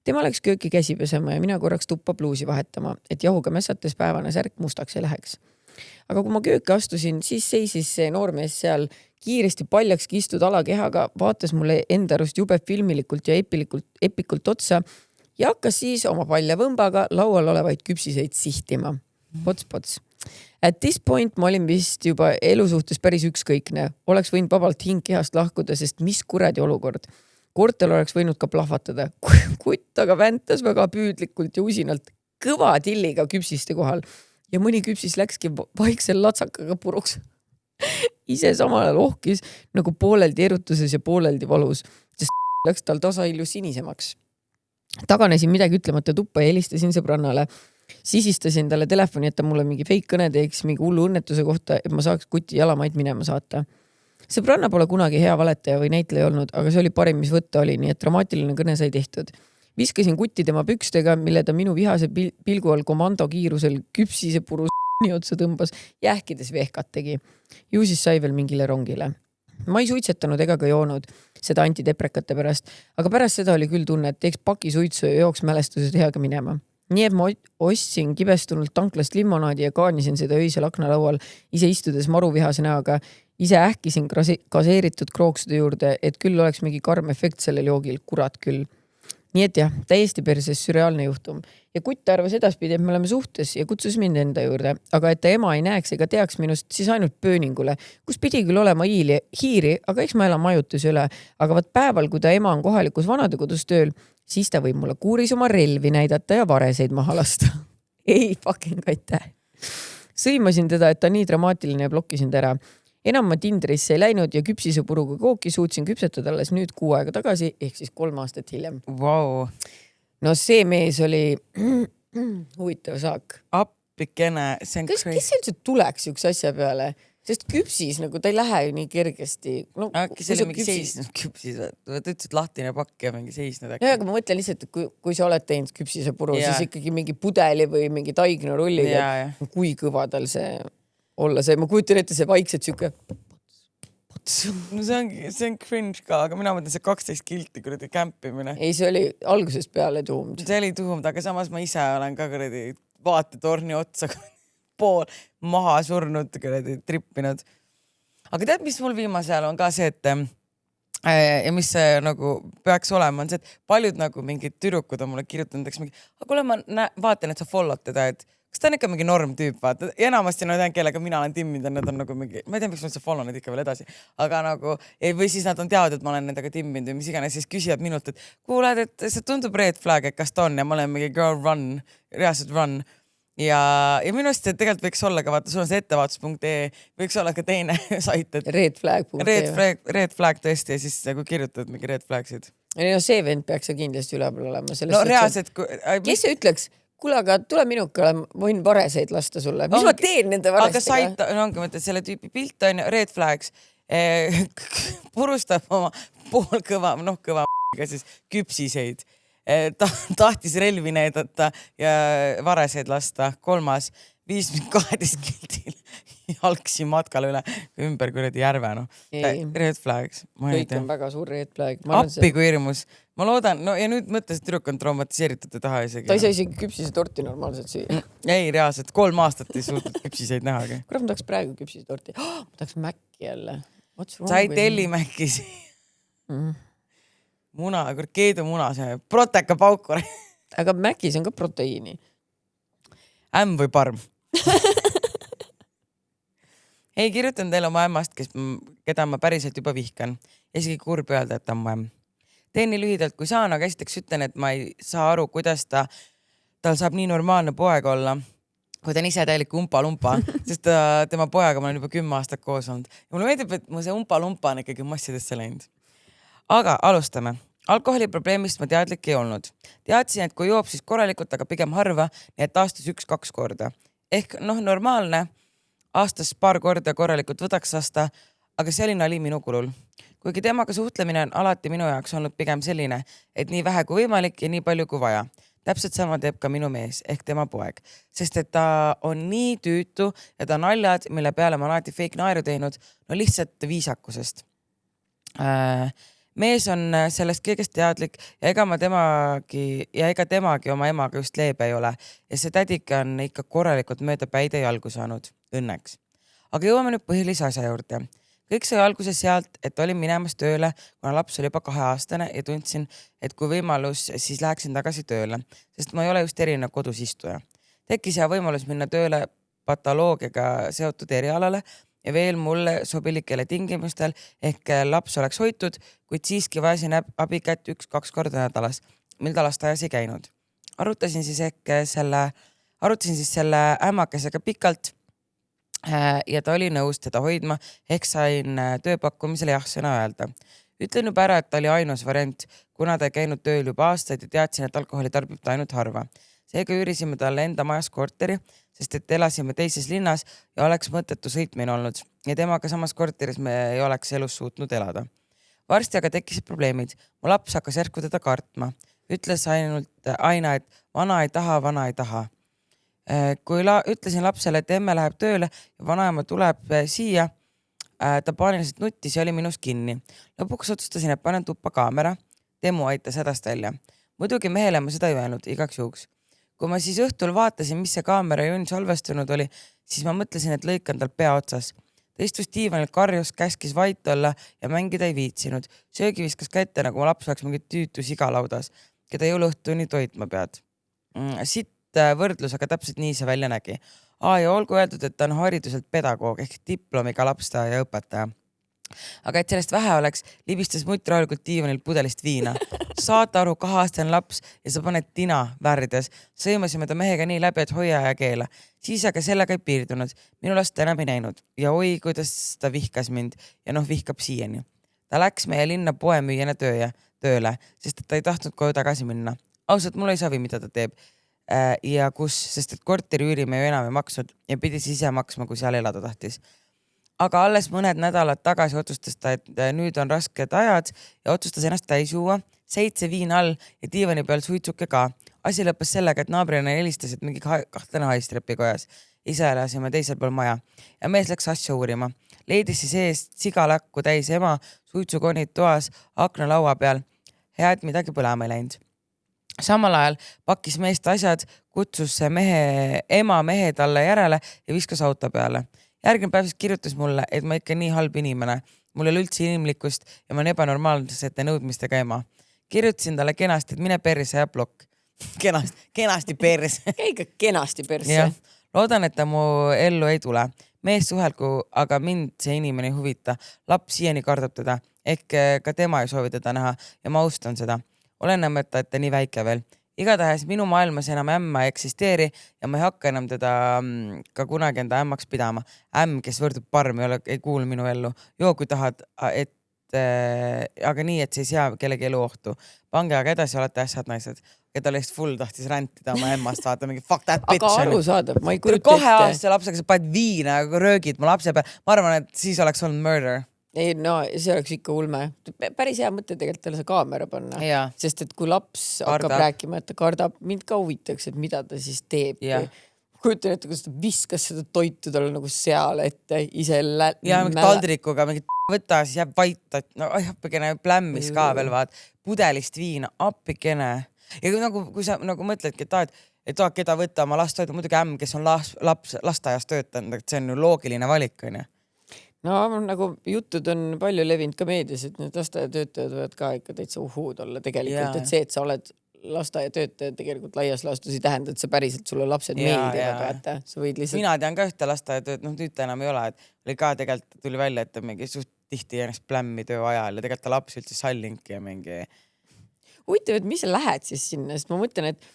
Tema läks kööki käsi pesema ja mina korraks tuppa pluusi vahetama, et jahuga mässates päevane särk mustaks ei läheks. Aga kui ma kööki astusin, siis seisis see noormees seal kiiresti paljaks kistud alakehaga, vaatas mulle enda arust jube filmilikult ja epikult otsa ja hakkas siis oma palja võmbaga laual olevaid küpsiseid sihtima. Pots. At this point ma olin vist juba elu suhtes päris ükskõikne. Oleks võinud vabalt hing kehast lahkuda, sest mis kuradi olukord. Kortel oleks võinud ka plahvatada. Kutt aga väntas väga püüdlikult ja usinalt kõva tilliga küpsiste kohal. Ja mõni küpsis läkski vaiksel latsakaga puruks. Ise samal ajal ohkis nagu pooleldi erutuses ja pooleldi valus, sest läks tal tasahilju sinisemaks. Taganesin midagi ütlemata tuppa ja helistasin sõbrannale. Sisistasin talle telefoni, et ta mulle mingi fake kõne teeks mingi hullu õnnetuse kohta, et ma saaks kuti jalamaid minema saata. Sõbranna pole kunagi hea valetaja või näitleja olnud, aga see oli parim, mis võtta oli, nii et dramaatiline kõne sai tehtud. Viskasin kutti tema pükstega, mille ta minu vihase pilgu all komando kiirusel küpsise puru nii otsa tõmbas, jähkides vehkat tegi. Ju siis sai veel mingile rongile. Ma ei suitsetanud ega ka joonud seda antideprekate pärast, aga pärast seda oli küll tunne, et teeks paki suitsu ja jooks mälestused heaga minema. Nii et ma ostsin kibestunult tanklast limonaadi ja kaanisin seda öisel aknalaual, ise istudes maruvihase näoga, ise ähkisin gaseeritud krooksude juurde, et küll oleks mingi karm efekt sellel joogil, kurat küll. Nii et jah, täiesti perses sürreaalne juhtum. Ja kutt arvas edaspidi, et me oleme suhtes ja kutsus mind enda juurde, aga et ta ema ei näeks ega teaks minust, siis ainult pööningule, kus pidi küll olema hiiri, aga eks ma elan majutuse üle. Aga vaat päeval, kui ta ema on kohalikus vanadekodus tööl, siis ta võib mulle kuuris oma relvi näidata ja vareseid maha lasta. Ei fucking aitäh. Sõimasin teda, et ta nii dramaatiline ja blokkisin ta ära. Enam ma Tinderisse ei läinud ja küpsise puruga kooki suutsin küpsetada alles nüüd 6 aega tagasi, ehk siis 3 aastat hiljem. Wow. No see mees oli huvitav saak. Appikene, see on crazy. Kes üldse tuleks üks asja peale? Sest küpsis, nagu ta ei lähe ju nii kergesti. No, äkki see oli mingi seisnud küpsis, ta ütlesid lahtine pakk ja mingi seisnud äkki. No, aga ma mõtlen lihtsalt, et kui sa oled teinud küpsise puru, siis ikkagi mingi pudeli või mingi taigna rulliga, kui kõva tal see olla see, ma kujutan ette see vaikselt siuke otsu. no see on cringe ka, aga mina mõtlen see 12 kilti kuradi kämpimine. Ei, see oli algusest peale tuumd. See oli tuumd, aga samas ma ise olen ka kuradi vaatetorni otsa pool maha surnud, kuradi trippinud. Aga tead, mis mul viimase ajal on ka see, et ja mis see nagu peaks olema, on see, et paljud nagu mingid tüdrukud on mulle kirjutanud, mingi, aga kuule, ma vaatan, et sa follow'd teda, et kas ta on ikka mingi normtüüp, vaata. Ja enamasti no tean, kellega mina olen timminud, nad on nagu mingi, ma ei tea, miks ma üldse follow neid ikka veel edasi, aga nagu, või siis nad on teavad, et ma olen nendega timminud või mis iganes, siis küsivad minult, et kuule, et see tundub red flag, et kas ta on ja ma olen mingi girl run, reaalselt run. Ja minu arust tegelikult võiks olla ka, vaata, sul on see ettevaatus.ee, võiks olla ka teine sait, et red flag tõesti ja siis nagu kirjutad mingi red flagsid. No see vend peaks kindlasti üleval olema. No reaalselt... Kes see ütleks? Kuule, aga tule minuga, võin vareseid lasta sulle. Mis ma teen nende varestega? Aga sait, ongi mõtled, selle tüüpi pilt on red flags, purustab oma poolkõva, siis küpsiseid. Tahtis relvi näidata ja vareseid lasta. 3. 5-12 kiltil jalgsi matkale üle ümber kuradi järve. No. Red flags. Kõik on väga suur red flag. Appi kui hirmus. Ma loodan, no ja nüüd mõttes, et tüdruk on traumatiseeritud ja taha isegi. Ta ei saa isegi küpsise torti normaalselt süüa. Ei, reaalselt. 3 aastat ei suutnud küpsiseid nähagi. Kurat, ma tahaks praegu küpsise torti. Ma tahaks Mäkki jälle. Sa ei telli Mäkkis. Muna, keedumuna, see proteka paukur. Aga Mäkis on ka proteiini. Ämm või parm. Ei, kirjutan teile oma ämmast, keda ma päriselt juba vihkan. Isegi kurb öelda, et ta on mu ämm. Teen nii lühidalt, kui saan, aga esiteks ütlen, et ma ei saa aru, kuidas tal saab nii normaalne poeg olla, kui ta on ise täielik umpa-lumpa, sest tema poega ma olen juba 10 aastat koos olnud. Ja mulle meeldib, et mu see umpa-lumpa on ikkagi massidesse läinud. Aga alustame. Alkoholiprobleemist ma teadlik ei olnud. Teadsin, et kui joob, siis korralikult, aga pigem harva, nii et aastas 1-2 korda. Ehk normaalne, aastas paar korda korralikult võtaks lasta, aga see oli nali minu kulul. Kuigi temaga suhtlemine on alati minu jaoks olnud pigem selline, et nii vähe kui võimalik ja nii palju kui vaja. Täpselt sama teeb ka minu mees ehk tema poeg, sest et ta on nii tüütu ja ta naljad, mille peale ma alati fake naeru teinud, no lihtsalt viisakusest. Mees on sellest kõigest teadlik ja ega temagi oma emaga just leebe ei ole ja see tädike on ikka korralikult mööda päide jalgu saanud, õnneks. Aga jõuame nüüd põhilise asja juurde. Kõik sai alguse sealt, et olin minemas tööle, kuna laps oli juba 2-aastane ja tundsin, et kui võimalus, siis läheksin tagasi tööle, sest ma ei ole just erinev kodus istuja. Tekkis hea võimalus minna tööle patoloogiaga seotud erialale ja veel mulle sobilikele tingimustel ehk laps oleks hoitud, kuid siiski vajasin abikätt 1-2 korda nädalas, mil ta lasteaias ei käinud. Arutasin siis selle ämmakesega pikalt ja ta oli nõus teda hoidma, ehk sain tööpakkumisele jah-sõna öelda. Ütlen juba ära, et ta oli ainus variant, kuna ta ei käinud tööl juba aastaid ja teadsin, et alkoholi tarbib ta ainult harva. Seega üürisime talle enda majas korteri, sest et elasime teises linnas ja oleks mõttetu sõitmine olnud ja temaga samas korteris me ei oleks elus suutnud elada. Varsti aga tekkisid probleemid. Mu laps hakkas järsku teda kartma. Ütles ainult aina, et vana ei taha. Kui ütlesin lapsele, et emme läheb tööle ja vanaema tuleb siia, ta paaniliselt nuttis ja oli minust kinni. Lõpuks otsustasin, et panen tuppa kaamera. Temu aitas hädast välja. Muidugi mehele ma seda ei öelnud igaks juhuks. Kui ma siis õhtul vaatasin, mis see kaamera junn salvestunud oli, siis ma mõtlesin, et lõikan tal pea otsas. Ta istus diivanil karjus, käskis vait olla ja mängida ei viitsinud. Söögi viskas ka ette, nagu mu laps oleks mingi tüütu sigalaudas, keda jõuluõhtuni toitma pead. Sitt võrdlus, aga täpselt nii see välja nägi. Ja olgu öeldud, et ta on hariduselt pedagoog ehk diplomiga lapstaja ja õpetaja. Aga et sellest vähe oleks, libistas mutt rahulikult diivanil pudelist viina. Saata aru 2-aastane laps ja sa paned tina värdes. Sõimasime ta mehega nii läbi, et hoia ja keela. Siis aga sellega ei piirdunud. Minu last enam ei näinud. Ja oi, kuidas ta vihkas mind ja vihkab siiani. Ta läks meie linna poemüüjana tööle, sest et ta ei tahtnud koju tagasi minna. Ausalt, mul ei savi, mida ta teeb. Ja kus, sest et korteri üüri me ju enam ei maksnud ja pidis ise maksma, kui seal elada tahtis. Aga alles mõned nädalad tagasi otsustas ta, et nüüd on rasked ajad ja otsustas ennast täis juua, 7 viina all ja diivani peal suitsuke ka. Asi lõppes sellega, et naabrina helistas, et mingi kahtlane haistrepikojas. ise elasime teisel pool maja ja mees läks asja uurima. Leidis siis eest sigalakku täis ema, suitsukonid toas, aknalaua peal. Hea, et midagi põlema ei läinud. Samal ajal pakkis meest asjad, kutsus ema mehe talle järele ja viskas auto peale. Järgmine päev siis kirjutas mulle, et ma ikka nii halb inimene. Mul ei ole üldse inimlikkust ja ma olen ebanormaalsete nõudmistega ema. Kirjutasin talle kenasti, et mine perse ja blokk. Kenasti perse. Käiga kenasti perse. Ja. Loodan, et ta mu ellu ei tule. Mees suhelgu, aga mind see inimene ei huvita. Laps siiani kardab teda. Ehk ka tema ei soovi teda näha ja ma austan seda. Olen nämmeta, et ta nii väike veel. Igatahes minu maailmas enam ämma ei eksisteeri ja ma ei hakka enam teda ka kunagi enda ämmaks pidama. Ämm, kes võrdub parm, ei kuulu minu ellu. Joo, kui tahad, aga nii, et see ei sea kellegi elu ohtu. Pange aga edasi, olete ässad naised. Keda lihtsalt full tahtis räntida oma emmast, vaata mingi fuck that bitch. Aga aru saadab, ma ei kujuta 2 aastase lapsega sa paned viina, röögid mu lapse peal. Ma arvan, et siis oleks olnud murder. Ei, no see oleks ikka ulme. Päris hea mõte tegelikult talle see kaamera panna. Ja. Sest et kui laps hakkab rääkima, et ta kardab, mind ka huvitaks, et mida ta siis teeb. Ja. Kujutan ette, kuidas ta viskas seda toitu talle nagu seal ette ise ja mingi taldrikuga mingi võtta, siis jääb vait, no appikene plämmis ka veel vaat, pudelist viina, appikene. Ja kui sa nagu mõtledki, et keda võtta oma last toidu, muidugi ämm, kes on lasteaias töötanud, et see on ju loogiline valik, on ju. No nagu jutud on palju levinud ka meedias, et need lasteaiatöötajad võivad ka ikka täitsa uhuud olla tegelikult, et see, et sa oled lasteaiatöötaja tegelikult laias laastus ei tähenda, et sa päriselt sulle lapsed meeldivad, vaata. Sa võid lihtsalt... Mina tean ka ühte lasteaiatööd, nüüd ta enam ei ole, et oli ka tegelikult tuli välja, et ta mingi suht tihti ennast plämmi töö ajal ja tegelikult ta laps üldse sallinki ja mingi... Huvitav, et mis sa lähed siis sinna, sest ma mõtlen, et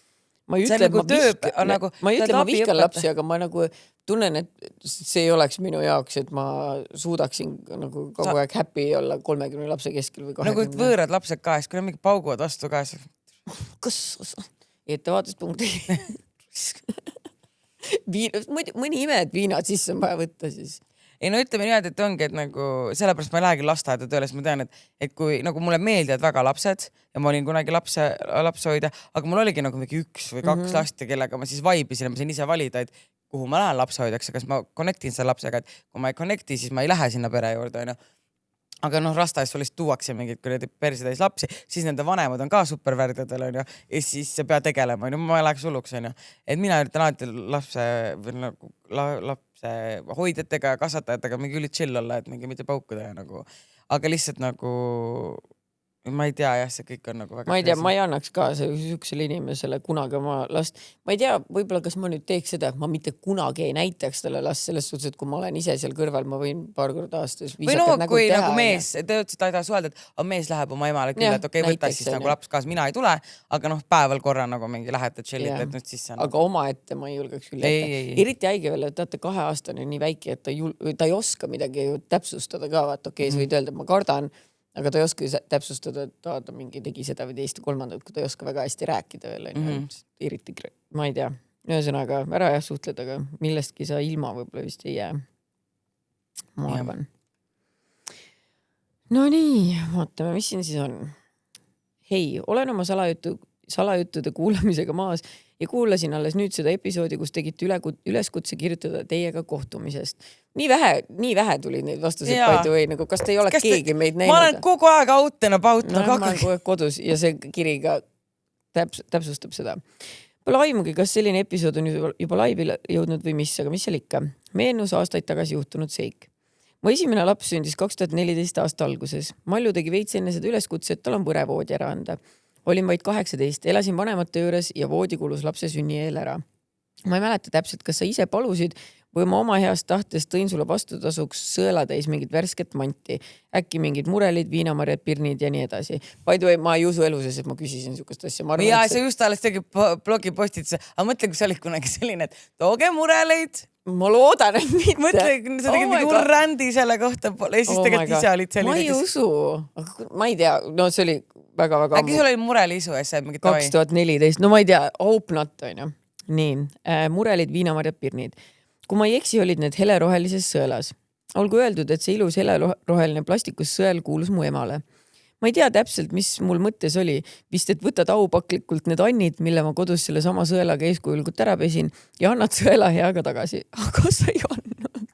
ma ei ütle, et ma vihkan lapsi, aga ma nagu tunnen, et see ei oleks minu jaoks, et ma suudaksin nagu kogu aeg happy olla 30 lapse keskel või 20. Nagu võõrad lapsed kahes, kui nad mingi pauguvad vastu kahes. Kas ettevaatuspunkti? Mõni ime, et viinad sisse on vaja võtta siis. Ei no ütleme niimoodi, et ongi, et nagu sellepärast ma ei lähegi lasteaeda tööle, sest ma tean, et kui nagu mulle meeldivad väga lapsed ja ma olin kunagi lapsehoidja, aga mul oligi nagu mingi 1 või 2 last, kellega ma siis vaibisin ja ma sain ise valida, et kuhu ma lähen lapsehoidjaks ja kas ma connectin selle lapsega, et kui ma ei connecti, siis ma ei lähe sinna pere juurde, on ju. Aga lasteaias sul lihtsalt tuuakse mingid perse täis lapsi, siis nende vanemad on ka supervärdjadel, on ju, ja siis sa pead tegelema, on ju, ma läheks hulluks, on ju. Et mina üritan alati lapse hoidjatega ja kasvatajatega mingi üli chill olla, et mingi mitte paukuda ja nagu, aga lihtsalt nagu ma ei tea, jah, see kõik on nagu väga... Ma ei tea, ma ei annaks ka sihukesele inimesele kunagi oma last. Ma ei tea, võib-olla kas ma nüüd teeks seda, et ma mitte kunagi ei näitaks talle last selles suhtes, et kui ma olen ise seal kõrval, ma võin paar korda aastas viisakad nägu teha. Või kui nagu mees, te ütlesid, ta ei taha suhelda, et mees läheb oma emale küll, et okei, võtta siis nagu laps kaas, mina ei tule, aga päeval korra nagu mingi lähete chillite, et nüüd siis see on... Aga oma ette ma ei julgeks küll jätta. Eriti haige veel, et taate 2 aastane nii väike, et ta ei oska midagi täpsustada ka, vaat okei, sa võid öelda, et ma kardan, aga ta ei oska täpsustada, et ta mingi tegi seda või teist ja 3, kui ta ei oska väga hästi rääkida veel. Eriti, ma ei tea. Ühesõnaga, ära jah suhtled, aga millestki sa ilma võib-olla vist ei jää. Ma arvan. No nii, vaatame, mis siin siis on. Hei, olen oma salajuttude kuulamisega maas ja kuulasin alles nüüd seda episoodi, kus tegite üleskutse kirjutada teiega kohtumisest. Nii vähe tuli neid vastuseid paidu või nagu, kas te ei ole keegi meid näinud? Ma olen kogu aeg autena pautnud. Ma olen kogu aeg kodus ja see kiri ka täpsustab seda. Pole aimugi, kas selline episood on juba laivi jõudnud või mis, aga mis seal ikka? Meenus aastaid tagasi juhtunud seik. Mu esimene laps sündis 2014 aasta alguses. Malju tegi veits enne seda üleskutse, et tal on põre voodi ära anda. Olin vaid 18, elasin vanemate juures ja voodi kulus lapse sünni eel ära. Ma ei mäleta täpselt, kas sa ise palusid või ma oma heast tahtest tõin sulle vastutasuks sõelatäis mingit värsket manti. Äkki mingid murelid, viinamarjad, pirnid ja nii edasi. By the way, ma ei usu eluses, et ma küsisin sihukest asja. Ja see just alles tegi blogipostituse. Aga mõtle, kui sa olid kunagi selline, et tooge mureleid. Ma loodan, et mitte. Mõtle, sa tegid mingi rändi selle kohta ja siis tegelikult ise olid selline. Ma ei usu. Ma ei tea, no see oli väga-väga... Äkki sul oli mureliisu ja see 2014, no ma ei tea, hope not, on ju. Nii, murelid, viinamarjad, pirnid. Kui ma ei eksi, olid need helerohelises sõelas. Olgu öeldud, et see ilus heleroheline plastikus sõel kuulus mu emale. ma ei tea täpselt, mis mul mõttes oli. Vist, et võtad aupaklikult need annid, mille ma kodus selle sama sõelaga eeskujulikult ära pesin ja annad sõela heaga tagasi. Aga sa ei andnud.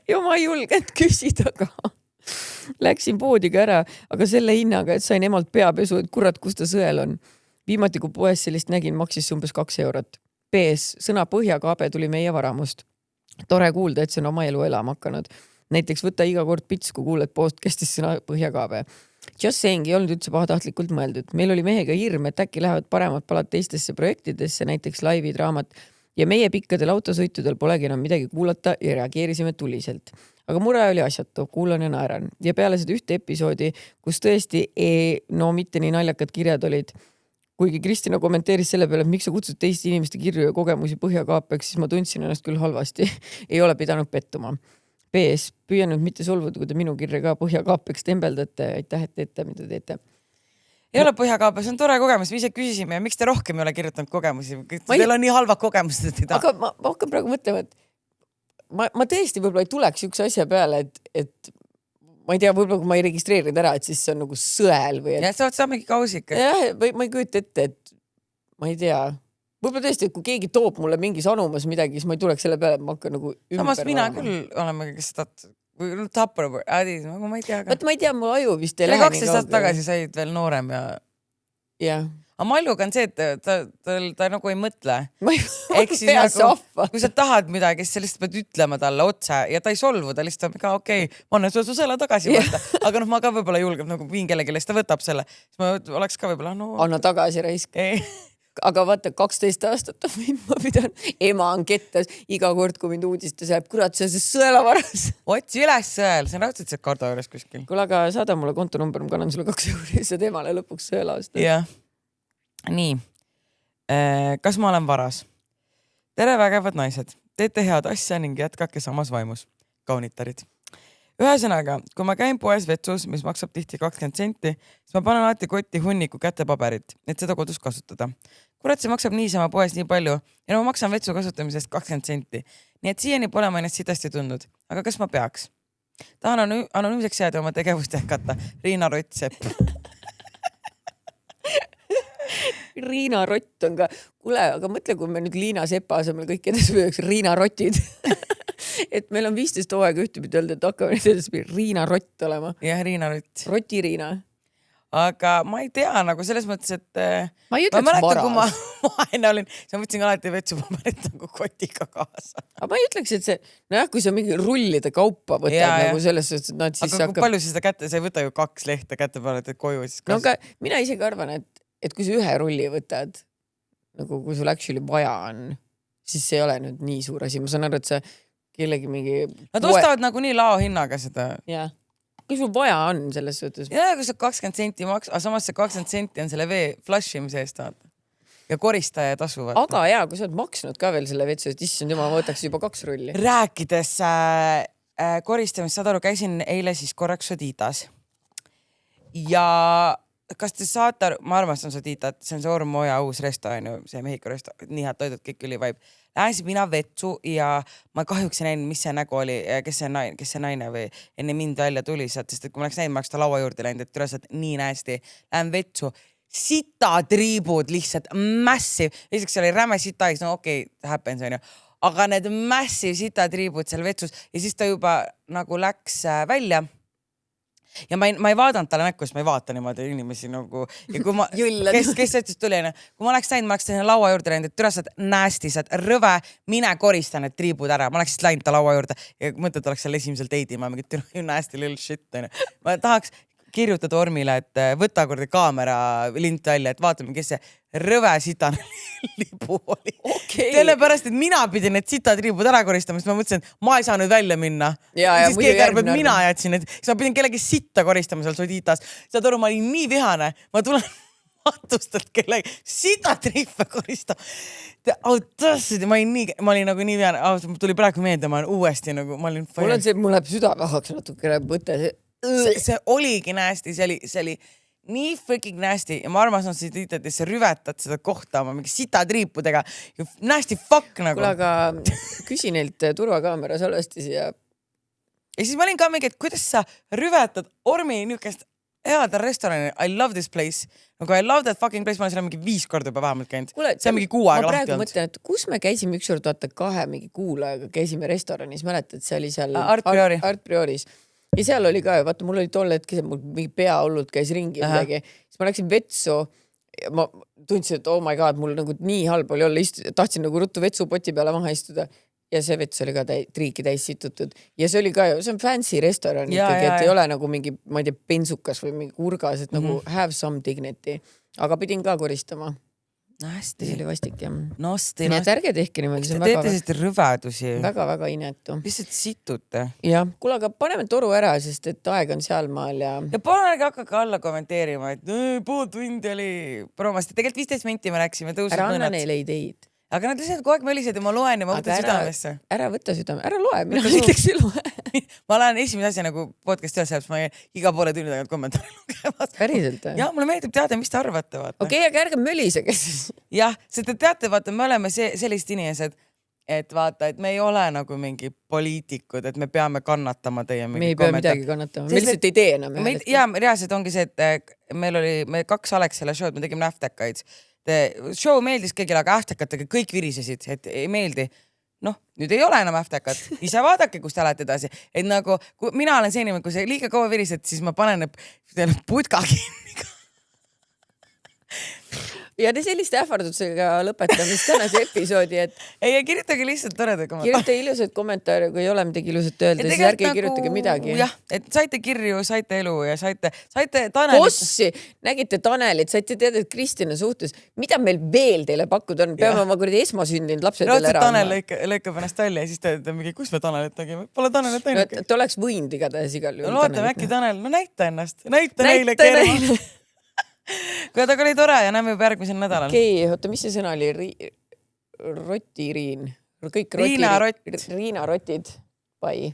Ja ma ei julgenud küsida ka. Läksin poodiga ära, aga selle hinnaga, et sain emalt peapesu, et kurat, kus ta sõel on. Viimati, kui poes sellist nägin, maksis umbes 2 eurot. PS, sõna põhjakaabe tuli meie varamust. Tore kuulda, et see on oma elu elama hakanud. Näiteks võta iga kord pits, kui kuuled podcastis sõna põhjakaabe. Just saying ei olnud üldse pahatahtlikult mõeldud. Meil oli mehega hirm, et äkki lähevad paremad palad teistesse projektidesse, näiteks laivid, raamat ja meie pikkadel autosõitudel polegi enam midagi kuulata ja reageerisime tuliselt. Aga mure oli asjatu, kuulan ja naeran. Ja peale seda ühte episoodi, kus tõesti no mitte nii naljakad kirjad olid, kuigi Kristina kommenteeris selle peale, et miks sa kutsud teiste inimeste kirju ja kogemusi põhjakaapeks, siis ma tundsin ennast küll halvasti. Ei ole pidanud pettuma. PS, püüan nüüd mitte solvuda, kui te minu kirja ka põhjakaapeks tembeldate. Aitäh, et teete, mida teete. Ei ole põhjakaape, see on tore kogemus. Me ise küsisime ja miks te rohkem ei ole kirjutanud kogemusi? Teil on nii halvad kogemused, et ei taha. Aga ma hakkan praegu mõtlema, et ma tõesti võib-olla ei tuleks üks asja peale, et ma ei tea, võib-olla kui ma ei registreerinud ära, et siis see on nagu sõel või et... Ja sa oled mingi kausik. Jah, või ma ei kujuta ette, et ma ei tea... Võib-olla tõesti, et kui keegi toob mulle mingis anumas midagi, siis ma ei tuleks selle peale, et ma hakkan nagu ümber samas mina küll oleme, kes tapper, ma ei tea. Vaat ma ei tea, mul aju vist ei lähe nii 12 aastat tagasi said veel noorem ja... Jah. Aga Maljuga on see, et ta nagu ei mõtle. Ehk siis nagu, kui sa tahad midagi, siis sa lihtsalt pead ütlema talle otse ja ta ei solvu, ta lihtsalt ka okei, ma annan su sõela tagasi võtta. Aga ma ka võib-olla julgeb, nagu viin kellegi, siis ta võtab selle. Siis ma oleks ka võib-olla, anna tagasi raisk. Aga vaata, 12 aastat ma pidan, ema on kettas iga kord, kui mind uudistas jääb, kurat, see sõelavaras. Otsi üles sõel, see on raudselt see kardo juures kuskil. Kuule, aga saada mulle kontonumber, ma kannan sulle 2 euri, sa temale lõpuks sõela osta. Jah. Nii. Kas ma olen varas? Tere vägevad naised. Teete head asja ning jätkake samas vaimus. Kaunitarid. Ühesõnaga, kui ma käin poes vetsus, mis maksab tihti 20 senti, siis ma panen alati kotti hunniku kätepaberit, et seda kodus kasutada. Kurat, see maksab niisama poes nii palju ja ma maksan vetsu kasutamisest 20 senti. Nii et siiani pole ma ennast sidasti tundnud. Aga kas ma peaks? Tahan anonüümseks jääda oma tegevust jätkata. Riina Rott-Sepp. Riina Rott on ka, kuule, aga mõtle, kui me nüüd Liina Sepa asemel kõik edasi Riina Rotid. Et meil on 15 hooaega ühtepidi öelda, et hakkame nüüd edasi Riina Rott olema. Jah, Riina Rott. Roti Riina. Aga ma ei tea nagu selles mõttes, et ma ei ütleks varas. Kui ma vaene olin, siis ma võtsin alati vetsupaberit nagu kotiga kaasa. Aga ma ei ütleks, et see, nojah, kui sa mingi rullide kaupa võtad ja, nagu selles suhtes, et nad siis aga kui palju siis seda kätte, sa ei võta ju 2 lehte kätte peale, et koju siis kas... No aga mina isegi arvan, et kui sa ühe rulli võtad, nagu kui sul actually vaja on, siis see ei ole nüüd nii suur asi. Ma saan aru, et sa kellegi mingi... Nad ostavad nagu nii lao hinnaga seda. Jah. Kui sul vaja on selles suhtes? Ja kui sa 20 senti maks, aga samas see 20 senti on selle vee flashimise eest vaata. Ja koristaja tasu vaata. Aga jaa, kui sa oled maksnud ka veel selle vetsu, et issand jumal, ma võtaks juba 2 rulli. Rääkides koristamist, saad aru, käisin eile siis korraks Soditas. Ja kas te saate aru, ma armastan Soditat, see on see Ormoja uus restoran, see Mehhiko restoran, nii head toidud, kõik üli vaib. Lähesin mina vetsu ja ma kahjuks ei näinud, mis see nägu oli, kes see naine või enne mind välja tuli sealt, sest kui ma oleks näinud, ma oleks ta laua juurde läinud, et türased nii näesti. Lähen vetsu, sitatriibud lihtsalt massive. Eseks oli räme sitais, no okei, happens on ju. Aga need massive sitatriibud seal vetsus ja siis ta juba nagu läks välja. Ja ma ei vaadanud talle näkku, sest ma ei vaata niimoodi inimesi nagu ja kui ma kes ütles tuli, kui ma oleks näinud, ma oleks laua juurde läinud, et türased nästised, rõve, mine koristan need triibud ära, ma oleks läinud ta laua juurde ja mõtled, oleks seal esimesel teidi, ma mingi nasty little shit. Ma tahaks kirjutada Ormile, et võta korda kaamera lint välja, et vaatame, kes see rõve sitane libu oli. Okay. Sellepärast, et mina pidin need sitatriibud ära koristama, sest ma mõtlesin, et ma ei saa nüüd välja minna. Ja siis keegi arvab, et mina jätsin, et siis ma pidin kellegi sitta koristama seal Soditas. Saad aru, ma olin nii vihane, ma tulen matustelt kellegi sitatriife koristama. Ma olin nagu nii vihane, tuli praegu meelde, ma olen uuesti nagu, ma olin... Mul läheb südamehaks natukene mõte. See oligi nästi, see oli nii freaking nästi ja ma armastan seda tiitet, et sa rüvetad seda kohta oma mingi sitatriipudega. Nästi fuck nagu. Kuule, aga küsi neilt turvakaamera salvestis ja... Ja siis ma olin ka mingi, et kuidas sa rüvetad Ormi niukest headel restorani, I love this place. Nagu I love that fucking place, ma olen seal mingi 5 korda juba vähemalt käinud. See on mingi 6 aega lahti olnud. Ma praegu mõtlen, et kus me käisime ükskord, vaata 2 mingi kuulajaga käisime restoranis, mäletad, see oli seal Art Prioris. Ja seal oli ka, vaata, mul oli tol hetkel, mul mingi pea hullult käis ringi midagi. Siis ma läksin vetsu, ma tundsin, et oh my god, mul nagu nii halb oli olla, tahtsin nagu ruttu vetsupoti peale maha istuda. Ja see vets oli ka triiki täis situtud. Ja see oli ka, see on fancy restoran ikkagi, et ei ole nagu mingi, ma ei tea, pensukas või mingi kurgas, et nagu have some dignity. Aga pidin ka koristama. No hästi. See oli vastik, jah. Nosti. Nii et ärge tehke niimoodi. Te teete sellist rõvedusi. Väga inetu. Lihtsalt situte. Jah, kuule, aga paneme toru ära, sest et aeg on sealmaal ja... Ja palun ärge hakake alla kommenteerima, et pool tundi oli promast. Tegelikult 15 minti me rääksime tõusnud mõned. Ära anna neile ideid. Aga nad lihtsalt kogu aeg mölised ja ma loen ja ma võtan südamesse. Ära võtta südame, ära loe, mina näiteks ei loe. Ma lähen esimese asja nagu podcast üles, ma iga poole tunni tagant kommentaari lugemas. Päriselt? Jah, mulle meeldib teada, mis te arvate. Okei, aga ärge mölisege siis. Jah, sest te teate, vaata, me oleme sellised inimesed, et vaata, et me ei ole nagu mingi poliitikud, et me peame kannatama teie mingi kommentaari. Me ei pea midagi kannatama, me lihtsalt ei tee enam. Ja reaalselt ongi see, et meil oli 2 Alexela show'd, me tegime näftekaid. Show meeldis kõigile, aga ähtekatega kõik virisesid, et ei meeldi. Noh, nüüd ei ole enam ähtekad. Ise vaadake, kus te olete edasi. Et nagu, kui mina olen see inimene, kui see liiga kaua virised, siis ma panen putka kinni. Ja te selliste ähvardusega lõpetamist tänase episoodi, et... Ei, kirjutage lihtsalt toreda kommentaari. Kirjutage ilusad kommentaare, kui ei ole midagi ilusat öelda, siis ärge kirjutage midagi. Jah, et saite kirju, saite elu ja saite Tanelit. Kossi, nägite Tanelit, saite teada, et Kristina suhtes, mida meil veel teile pakkuda on, peame oma kuradi esmasündinud lapsed veel ära. Tanel lõikab ennast välja ja siis te mingi, kus me Tanelit tegime? Pole Tanelit näinud. Ta oleks võinud igatahes igal juhul. Lootame äkki Tanel, no näita ennast, näita neile kerma. Kui ta oli tore ja näeme juba järgmisel nädalal. Okei, oota, mis see sõna oli? Roti Riin. Riina Rott. Riina Rotid. Bye.